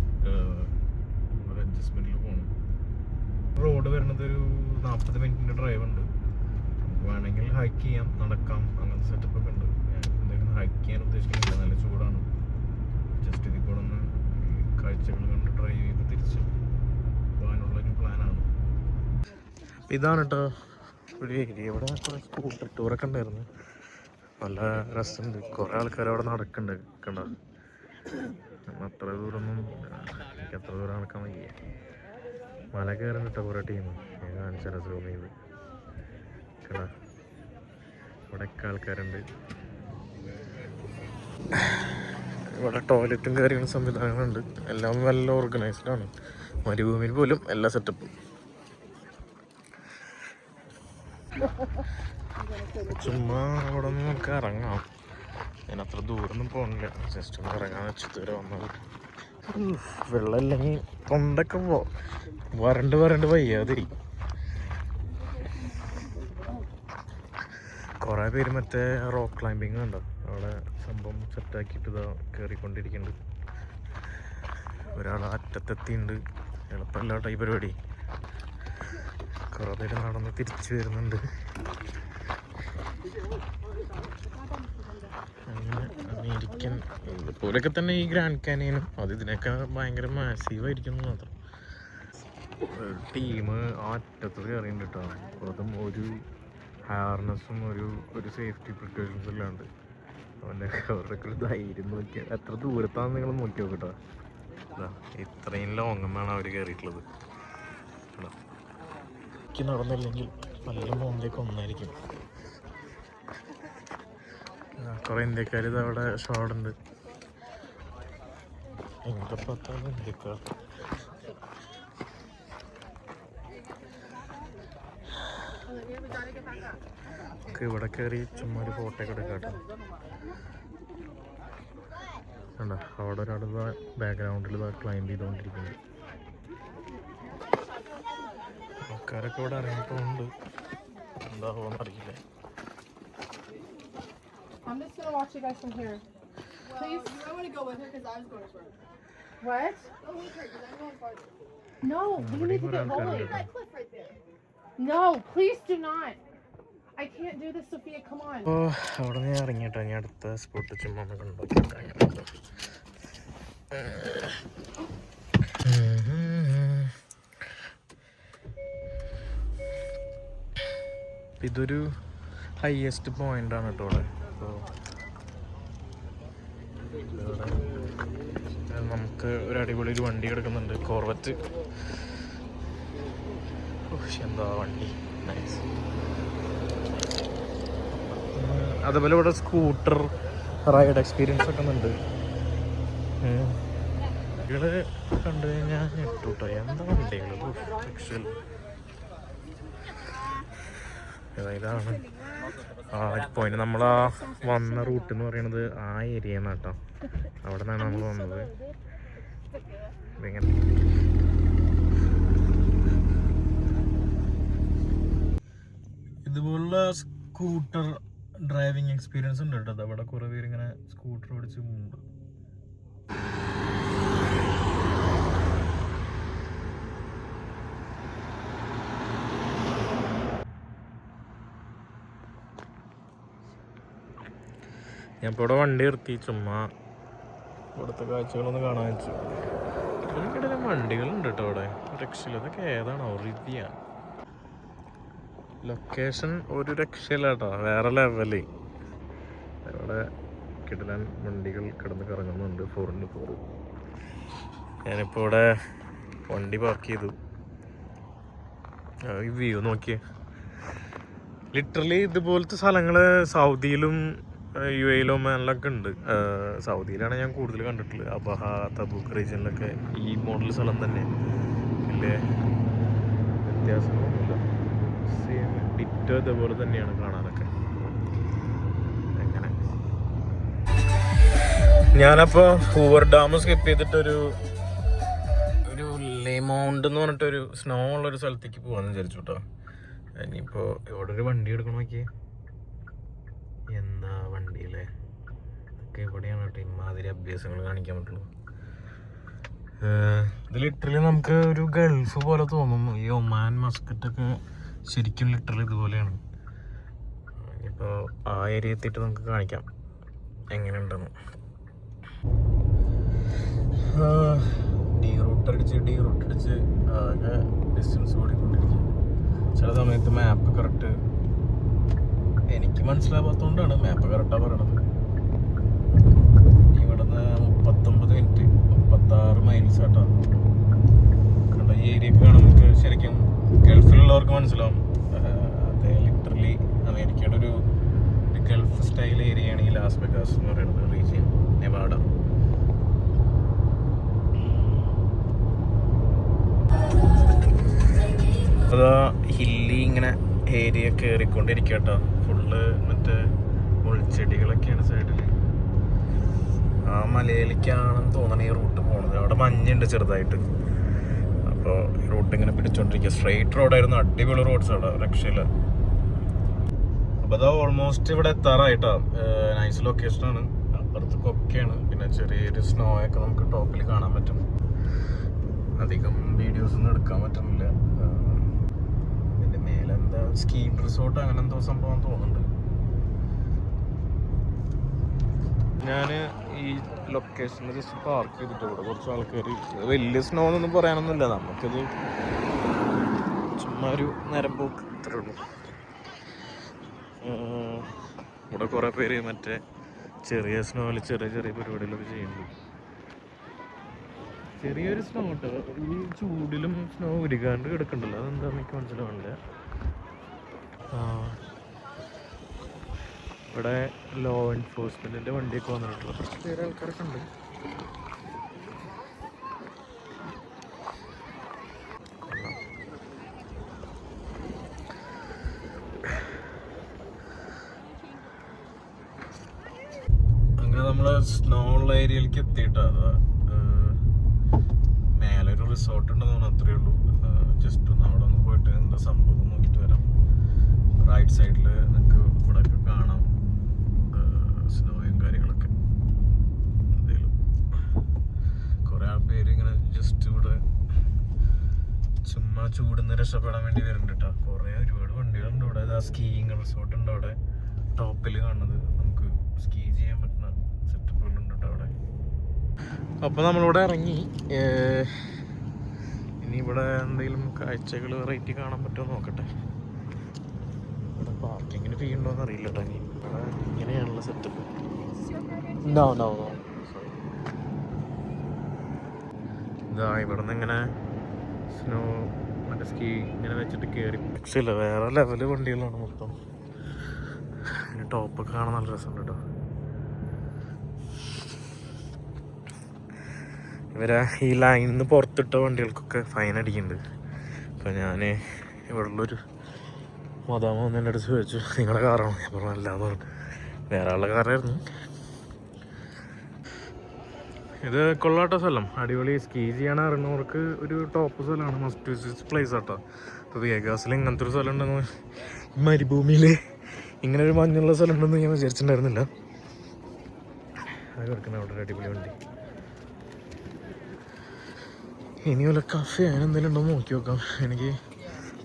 ഒരു അഡ്ജസ്റ്റ്മെൻറ്റിൽ പോകണം. റോഡ് വരുന്നത് ഒരു 40 മിനിറ്റിൻ്റെ ഡ്രൈവ് ഉണ്ട്. വേണമെങ്കിൽ ഹൈക്ക് ചെയ്യാം, നടക്കാം, അങ്ങനത്തെ സെറ്റപ്പൊക്കെ ഉണ്ട്. ഞാൻ എന്തെങ്കിലും ഹൈക്ക് ചെയ്യാൻ ഉദ്ദേശിക്കുന്നില്ല, നല്ല ചൂടാണ്. ജസ്റ്റ് ഇതിൽ കൂടെ ഒന്ന് കാഴ്ചകൾ കണ്ട് ഡ്രൈവ് ചെയ്ത് തിരിച്ച് പോകാനുള്ളൊരു പ്ലാനാണ്. ഇതാണ് കേട്ടോ ഒരു ഏരിയ. ഇവിടെ കുറേ സ്കൂട്ടർ ടൂറൊക്കെ ഉണ്ടായിരുന്നു, നല്ല രസമുണ്ട്. കുറേ ആൾക്കാർ അവിടെ നടക്കുന്നുണ്ട്. കണ്ട അത്ര ദൂരമൊന്നും എനിക്ക് അത്ര ദൂരം നടക്കാൻ വയ്യ. മല കയറുന്ന കേട്ടോ കുറേ ടീം. ഞാൻ കാണിച്ചാൽ സൂം ചെയ്ത് കണ്ട ഇവിടെയൊക്കെ ആൾക്കാരുണ്ട്. ഇവിടെ ടോയ്ലറ്റും കാര്യങ്ങളും സംവിധാനങ്ങളുണ്ട്. എല്ലാം നല്ല ഓർഗനൈസ്ഡ് ആണ്. മരുഭൂമിയിൽ പോലും എല്ലാ സെറ്റപ്പും. ചുമ്മാ അവിടെ നിന്ന് നമുക്ക് ഇറങ്ങാം. ഞാൻ അത്ര ദൂരമൊന്നും പോകണില്ല, ജസ്റ്റ് ഒന്ന് ഇറങ്ങാൻ വെച്ചിട്ട് വരെ വന്നത്. വെള്ളമില്ലെങ്കിൽ കൊണ്ടൊക്കെ വരണ്ട് വയ്യാതിരി. കുറേ പേര് മറ്റേ റോക്ക് ക്ലൈമ്പിങ് ഉണ്ടോ അവിടെ സംഭവം സെറ്റാക്കിയിട്ട് ഇതാ കയറിക്കൊണ്ടിരിക്കുന്നുണ്ട്. ഒരാൾ അറ്റത്തെത്തിയുണ്ട്. എളുപ്പമല്ല കേട്ടോ ഈ പരിപാടി. കുറേ പേര് നടന്ന് തിരിച്ചു വരുന്നുണ്ട്. അങ്ങനെ അമേരിക്കൻ ഇതുപോലെയൊക്കെ തന്നെ ഈ ഗ്രാൻഡ് കാനിയനും അത് ഇതിനൊക്കെ ഭയങ്കര മാസീവായിരിക്കും മാത്രം. ടീം അറ്റത്ത് കയറിയുണ്ട് കേട്ടോ. അതും ഒരു ഹാർനസും ഒരു സേഫ്റ്റി പ്രിക്കോഷൻസ് എല്ലാം ഉണ്ട്. അവരുടെയൊക്കെ ഒരു ധൈര്യം നോക്കിയാൽ എത്ര ദൂരത്താണെന്ന് നിങ്ങൾ നോക്കി നോക്കട്ടോ. ഇത്രയും ലോങ്ങമാണ് അവർ കയറിയിട്ടുള്ളത്. നടന്നില്ലെങ്കിൽ നല്ല മോന്തേക്ക് ഒന്നായിരിക്കും. കുറേ ഇന്ത്യക്കാർ ഇത് അവിടെ ഷോടുണ്ട്. എങ്ങനത്തെ പത്താണ് ഇന്ത്യക്കാർ. ഇവിടെ കയറി ചുമ്മാ ഒരു ഫോട്ടോ ഒക്കെ എടുക്കാം കേട്ടോ. കണ്ടോ അവിടെ ഒരാൾ ബാക്ക്ഗ്രൗണ്ടിൽ ക്ലൈംബ് ചെയ്തുകൊണ്ടിരിക്കുന്നുണ്ട്. ആൾക്കാരൊക്കെ ഇവിടെ ഇറങ്ങിപ്പോണ്ട്, എന്താവുമെന്ന് അറിയില്ല. I'm just gonna watch you guys from here. Please. I want to go with her because I was going first. What? Go with her because I'm going farther. No, we need to get rolling. That cliff right there. No, please do not. I can't do this, Sophia. Come on. അപ്പോൾ അവിടെ നിന്ന് ഇറങ്ങിയിട്ടോ ഞാൻ അടുത്ത spot ചുമ്മാ കണ്ടു. ഇതൊരു highest point ആണ് കേട്ടോ ഇവിടെ. അപ്പോൾ നമുക്ക് ഒരു അടിപൊളി ഒരു വണ്ടി കിടക്കുന്നുണ്ട്, കോർവറ്റ്. എന്താ വണ്ടി, നൈസ്. അതുപോലെ ഇവിടെ സ്കൂട്ടർ റൈഡ് എക്സ്പീരിയൻസ് ഒക്കെ ഉണ്ട്. ഇവിടെ കണ്ടു കഴിഞ്ഞാൽ ഞെട്ടൂട്ടോ, എന്താ വണ്ടികൾ ഇതാണ് ആ പോയിന്റ്. നമ്മളാ വന്ന റൂട്ട് എന്ന് പറയുന്നത് ആ ഏരിയ കേട്ടോ, അവിടെ നിന്നാണ് നമ്മൾ വന്നത്. ഇങ്ങനെ ഇതുപോലുള്ള സ്കൂട്ടർ ഡ്രൈവിംഗ് എക്സ്പീരിയൻസ് ഉണ്ട് കേട്ടോ. അവിടെ കുറേ പേര് ഇങ്ങനെ സ്കൂട്ടർ ഓടിച്ച് പോകുന്നുണ്ട്. ഞാൻ ഇപ്പോൾ ഇവിടെ വണ്ടി നിർത്തി ചുമ്മാ ഇവിടുത്തെ കാഴ്ചകളൊന്ന് കാണാൻ വെച്ചു. എനിക്കിടയിലും വണ്ടികളുണ്ട് കേട്ടോ ഇവിടെ, രക്ഷയില്ല. അതൊക്കെ ഏതാണോ റിവ്യ ലൊക്കേഷൻ ഒരു രക്ഷയില്ല കേട്ടോ, വേറെ ലെവല്. ഇവിടെ കിടലൻ വണ്ടികൾ കിടന്ന് കറങ്ങുന്നുണ്ട് 4x4. ഞാനിപ്പോൾ ഇവിടെ വണ്ടി പാർക്ക് ചെയ്തു. ഈ വ്യൂ നോക്കിയേ. ലിറ്ററലി ഇതുപോലത്തെ സ്ഥലങ്ങൾ സൗദിയിലും യു എയിലും ഒമാനിലൊക്കെ ഉണ്ട്. സൗദിയിലാണ് ഞാൻ കൂടുതൽ കണ്ടിട്ടുള്ളത്. അബഹ, തബൂക്ക് റീജിയനിലൊക്കെ ഈ മോഡൽ സ്ഥലം തന്നെ. വലിയ വ്യത്യാസമൊന്നുമില്ല, സെയിം ഡിറ്റോ ഇതേപോലെ തന്നെയാണ് കാണാനൊക്കെ. അങ്ങനെ ഞാനപ്പോൾ ഹൂവർ ഡാം സ്കിപ്പ് ചെയ്തിട്ടൊരു ലെമൗണ്ട് എന്ന് പറഞ്ഞിട്ടൊരു സ്നോ ഉള്ളൊരു സ്ഥലത്തേക്ക് പോകാമെന്ന് വിചാരിച്ചു കേട്ടോ. ഇനിയിപ്പോൾ ഇവിടെ ഒരു വണ്ടി എടുക്കണം. നോക്കിയേ എന്താ വണ്ടിയില്ലേ, ഇതൊക്കെ ഇവിടെയാണ് കേട്ടോ ഇമാതിരി അഭ്യാസങ്ങൾ കാണിക്കാൻ പറ്റുള്ളൂ. ഇത് ലിറ്ററലി നമുക്ക് ഒരു ഗൾഫ് പോലെ തോന്നുന്നു. ഈ ഒമാൻ മസ്കറ്റൊക്കെ ശരിക്കും ലിറ്ററലി ഇതുപോലെയാണ്. ഇപ്പോൾ ആ ഏരിയ എത്തിയിട്ട് നമുക്ക് കാണിക്കാം എങ്ങനെയുണ്ടെന്ന്. ഡി റൂട്ട് അടിച്ച് ആകെ ഡിസ്റ്റൻസ് കൂടിക്കൊണ്ടിരിക്കും. ചില സമയത്ത് മാപ്പ് കറക്റ്റ് എനിക്ക് മനസ്സിലാവാത്തതുകൊണ്ടാണ് മാപ്പ് കറക്റ്റാണ് പറയണത്. ഇവിടുന്ന് 39 മിനിറ്റ് 36 മൈൽസ് ആട്ടോ. കണ്ട ഈ ഏരിയക്ക് കാണാൻ നമുക്ക് ശരിക്കും ഗൾഫിലുള്ളവർക്ക് മനസ്സിലാവും. അത് ലിറ്ററലി അമേരിക്കയുടെ ഒരു ഗൾഫ് സ്റ്റൈൽ ഏരിയയാണ് ഈ ലാസ് വെഗാസ് എന്ന് പറയുന്നത് റീജിയൻ, നെവാഡ. അതാ ഹില്ലി ഇങ്ങനെ ഏരിയ കയറിക്കൊണ്ടിരിക്കുക കേട്ടോ. ഫുള്ള് മറ്റേ മുൾച്ചെടികളൊക്കെയാണ് സൈഡിൽ. ആ മലയിലേക്കാണെന്ന് തോന്നണം ഈ റൂട്ട് പോണത്. അവിടെ മഞ്ഞുണ്ട് ചെറുതായിട്ട്. അപ്പോൾ ഈ റൂട്ട് ഇങ്ങനെ പിടിച്ചോണ്ടിരിക്കുക. സ്ട്രെയിറ്റ് റോഡായിരുന്നു, അടിപൊളി റോഡ്സ് അവിടെ, രക്ഷയില്ല. അപ്പോൾ അതാ ഓൾമോസ്റ്റ് ഇവിടെ എത്താറായിട്ടോ. നൈസ് ലൊക്കേഷനാണ്. അപ്പുറത്ത് കൊക്കയാണ്, പിന്നെ ചെറിയൊരു സ്നോ ഒക്കെ നമുക്ക് ടോപ്പിൽ കാണാൻ പറ്റും. അധികം വീഡിയോസൊന്നും എടുക്കാൻ പറ്റുന്നില്ല. മേലെന്താ സ്കീം റിസോർട്ട് അങ്ങനെ എന്തോ സംഭവം തോന്നുന്നുണ്ട്. ഞാൻ ഈ ലൊക്കേഷനിൽ ജസ്റ്റ് പാർക്ക് ചെയ്തിട്ട് ഇവിടെ കുറച്ച് ആൾക്കാർ, വലിയ സ്നോ എന്നൊന്നും പറയാനൊന്നുമില്ല, നമുക്കിത് ചുമ്മാ ഒരു നേരം പോക്ക് ഇത്രേ ഉള്ളൂ. ഇവിടെ കുറേ പേര് മറ്റേ ചെറിയ സ്നോയിൽ ചെറിയ ചെറിയ പരിപാടികളൊക്കെ ചെയ്യുന്നുണ്ട്. ചെറിയൊരു സ്നോ കേട്ടോ. ഈ ചൂടിലും സ്നോ ഉരുകാണ്ട് കിടക്കണ്ടല്ലോ, അതെന്താണെന്ന് എനിക്ക് മനസ്സിലാവണില്ല. ഇവിടെ ലോ എൻഫോഴ്സ്മെൻറ്റിൻ്റെ വണ്ടിയൊക്കെ വന്നിട്ടുള്ള കുറച്ച് പേര് ആൾക്കാരൊക്കെ ഉണ്ട്. അങ്ങനെ നമ്മൾ സ്നോ ഉള്ള ഏരിയയിലേക്ക് എത്തിയിട്ടാ. മേലെ ഒരു റിസോർട്ട് ഉണ്ടെന്ന് തോന്നുന്നു, അത്രയേ ഉള്ളൂ. ജസ്റ്റ് ഒന്ന് അവിടെ ഒന്ന് പോയിട്ട് എന്താ സംഭവം നോക്കിയിട്ട് വരാം. റൈറ്റ് സൈഡിൽ നിങ്ങൾക്ക് ഇവിടെ ഒക്കെ കാണാം ചൂടുന്ന് രക്ഷപ്പെടാൻ വേണ്ടി വരുന്നുണ്ട് കേട്ടോ. കുറേ ഒരുപാട് വണ്ടികളുണ്ട് ഇവിടെ. സ്കീയിങ് റിസോർട്ട് ഉണ്ട് അവിടെ ടോപ്പിൽ കാണുന്നത്. നമുക്ക് സ്കീ ചെയ്യാൻ പറ്റുന്ന സെറ്റപ്പുകളുണ്ട് കേട്ടോ അവിടെ. അപ്പോൾ നമ്മളിവിടെ ഇറങ്ങി. ഇനി ഇവിടെ എന്തെങ്കിലും കാഴ്ചകൾ വെറൈറ്റി കാണാൻ പറ്റുമോ നോക്കട്ടെ. ഇവിടെ പാർക്കിങ്ങിന് ഫീ ഉണ്ടോയെന്ന് അറിയില്ല കേട്ടോ. ഇനി ഇവിടെ ഇങ്ങനെയാണുള്ള സെറ്റപ്പ്. ഇതാ ഇവിടെ നിന്ന് ഇങ്ങനെ സ്നോ മറ്റേ സ്കീ ഇങ്ങനെ വെച്ചിട്ട് കയറി. പക്ഷേ വേറെ ലെവല് വണ്ടികളാണ് മൊത്തം. അതിന് ടോപ്പൊക്കെ കാണാൻ നല്ല രസമുണ്ട് കേട്ടോ. ഇവരെ ഈ ലൈനിൽ നിന്ന് പുറത്തിട്ട വണ്ടികൾക്കൊക്കെ ഫൈൻ അടിക്കുന്നുണ്ട്. അപ്പോൾ ഞാൻ ഇവിടെ ഉള്ളൊരു മദാമ ഒന്ന് എൻ്റെ അടുത്ത് ചോദിച്ചു, നിങ്ങളുടെ കാറാണോ? ഞാൻ പറഞ്ഞു അല്ലാന്ന് പറഞ്ഞു. വേറെ ആളുടെ കാറായിരുന്നു. ഇത് കൊള്ളാട്ട സ്ഥലം, അടിപൊളി. സ്കീ ചെയ്യാൻ അറിയുന്നവർക്ക് ഒരു ടോപ്പ് സ്ഥലമാണ്, മസ്റ്റ് വിസിറ്റ് പ്ലേസ് ആട്ടോ. ഇപ്പോൾ വേഗാസിൽ ഇങ്ങനത്തെ ഒരു സ്ഥലം ഉണ്ടെന്ന്, മരുഭൂമിയിൽ ഇങ്ങനെ ഒരു മഞ്ഞുള്ള സ്ഥലം ഉണ്ടെന്ന് ഞാൻ വിചാരിച്ചിട്ടുണ്ടായിരുന്നില്ല. അത് കിടക്കുന്ന അവിടെ ഒരു അടിപൊളി വണ്ടി. ഇനി വല്ല കഫേ അങ്ങനെ എന്തെങ്കിലും ഉണ്ടോ നോക്കി നോക്കാം. എനിക്ക്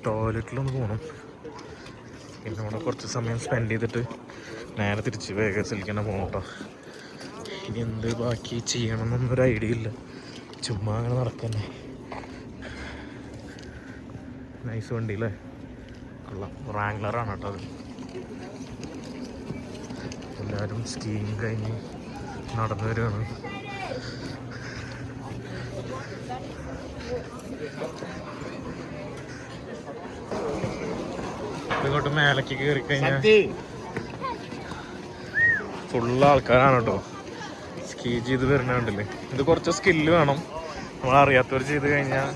ടോയ്ലറ്റിലൊന്ന് പോകണം. പിന്നെ അവിടെ കുറച്ച് സമയം സ്പെൻഡ് ചെയ്തിട്ട് നേരെ തിരിച്ച് വേഗസിലേക്ക് തന്നെ പോകണം കേട്ടോ. ഇനി എന്ത് ബാക്കി ചെയ്യണമെന്നൊന്നൊരു ഐഡിയ ഇല്ല, ചുമ്മാ അങ്ങനെ നടക്കന്നെ. നൈസ് വണ്ടി അല്ലേ, കൊള്ളാം. റാംഗ്ലറാണ് കേട്ടോ അത്. എല്ലാവരും സ്കീയിങ് കഴിഞ്ഞ് നടന്നു വരികയാണ്. ഇങ്ങോട്ട് മേലേക്ക് കയറി കഴിഞ്ഞാൽ ഫുള്ള് ആൾക്കാരാണ് കേട്ടോ സ്കീ ചെയ്ത് വരുന്നുണ്ടല്ലേ. ഇത് കുറച്ച് സ്കില്ല് വേണം, നമ്മൾ അറിയാത്തവർ ചെയ്ത് കഴിഞ്ഞാൽ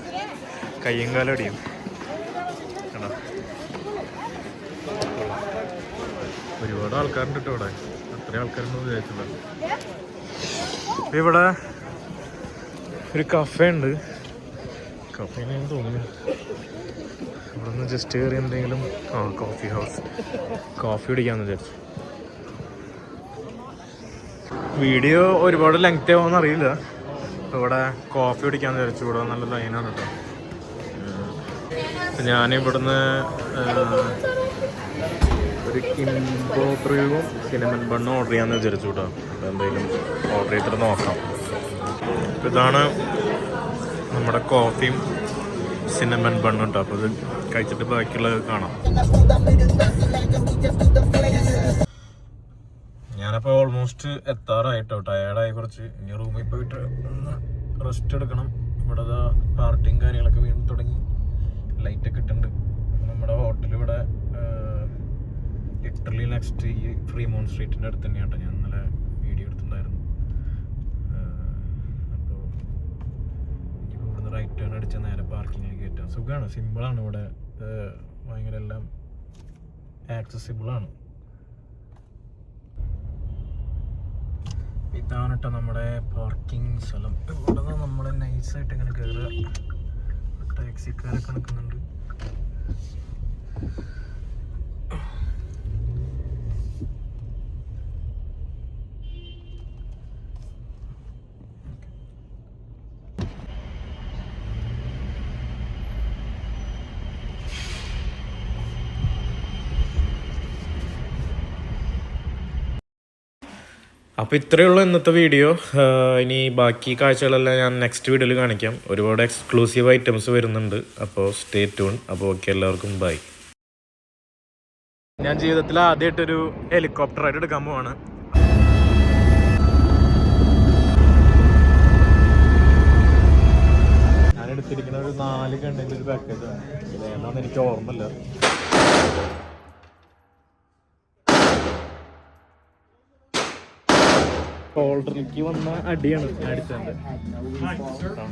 കയ്യും കാലം അടിയും കേട്ടോ. ഒരുപാട് ആൾക്കാരുണ്ട് കേട്ടോ ഇവിടെ, അത്രയും ആൾക്കാരുണ്ടെന്ന് വിചാരിച്ചില്ല. ഇവിടെ ഒരു കഫേ ഉണ്ട്, കഫേനെന്ന് തോന്നുന്നു. ഇവിടെ നിന്ന് ജസ്റ്റ് കയറി എന്തെങ്കിലും കോഫി ഹൗസ് കോഫി കുടിക്കാമെന്ന് വിചാരിച്ചു. വീഡിയോ ഒരുപാട് ലെങ്ത് ആവുമെന്ന് അറിയില്ല. ഇവിടെ കോഫി കുടിക്കാമെന്ന് വിചാരിച്ചു. ഇവിടെ നല്ല ലൈനാണ് കേട്ടോ. ഞാനിവിടുന്ന് ഒരു കിംബോ ബ്രൂവും സിനമൺ ബണ്ണും ഓർഡർ ചെയ്യാമെന്ന് വിചാരിച്ചു കേട്ടോ. അപ്പോൾ എന്തെങ്കിലും ഓർഡർ ചെയ്തിട്ട് നോക്കാം. അപ്പോൾ ഇതാണ് നമ്മുടെ കോഫിയും സിനമൺ ബണ്ണും കേട്ടോ. അപ്പോൾ ഇത് കഴിച്ചിട്ട് ബാക്കിയുള്ളത് കാണാം. ഞാനപ്പോൾ ഓൾമോസ്റ്റ് എത്താറായിട്ടോ, ടയേർഡായി കുറച്ച്. ഇനി റൂമിൽ പോയിട്ട് ഒന്ന് റെസ്റ്റ് എടുക്കണം. ഇവിടെ പാർട്ടിയും കാര്യങ്ങളൊക്കെ വീണ്ടും തുടങ്ങി, ലൈറ്റൊക്കെ ഇട്ടുണ്ട്. നമ്മുടെ ഹോട്ടൽ ഇവിടെ ലിറ്ററലി നെക്സ്റ്റ് ഈ ഫ്രീമോൺ സ്ട്രീറ്റിൻ്റെ അടുത്ത് തന്നെയാണ് കേട്ടോ. ഞാൻ ഇന്നലെ വീഡിയോ എടുത്തിട്ടുണ്ടായിരുന്നു. അപ്പോൾ ഇനിയിപ്പോൾ ഇവിടുന്ന് റൈറ്റ് ടേൺ അടിച്ചാൽ നേരെ പാർക്കിങ്ങിലേക്ക് കയറ്റാം. സുഖമാണ്, സിമ്പിളാണ്. ഇവിടെ ഭയങ്കര എല്ലാം ആക്സസിബിളാണ്. ഇതാണ് കേട്ടോ നമ്മുടെ പാർക്കിംഗ് സ്ഥലം. ഇവിടെ നിന്ന് നമ്മൾ നൈസായിട്ട് ഇങ്ങനെ കയറുക. ടാക്സിക്കാരൊക്കെ നിൽക്കുന്നുണ്ട്. അപ്പോൾ ഇത്രയേ ഉള്ളൂ ഇന്നത്തെ വീഡിയോ. ഇനി ബാക്കി കാഴ്ചകളെല്ലാം ഞാൻ നെക്സ്റ്റ് വീഡിയോയിൽ കാണിക്കാം. ഒരുപാട് എക്സ്ക്ലൂസീവ് ഐറ്റംസ് വരുന്നുണ്ട്. അപ്പോൾ സ്റ്റേ ട്യൂൺ. അപ്പോൾ ഓക്കെ, എല്ലാവർക്കും ബൈ. ഞാൻ ജീവിതത്തിൽ ആദ്യമായിട്ടൊരു ഹെലികോപ്റ്റർ റൈഡ് എടുക്കാൻ പോവാണ്. ഞാൻ എടുത്തിരിക്കുന്ന ഒരു 4 കണ്ടിൻ്റെ ഒരു പാക്കേജാണ്. ഇത് ഏതാണെന്ന് എനിക്ക് ഓർമ്മയില്ല. ഷോൾഡറിലേക്ക് വന്ന അടിയാണ് അടിച്ചത്.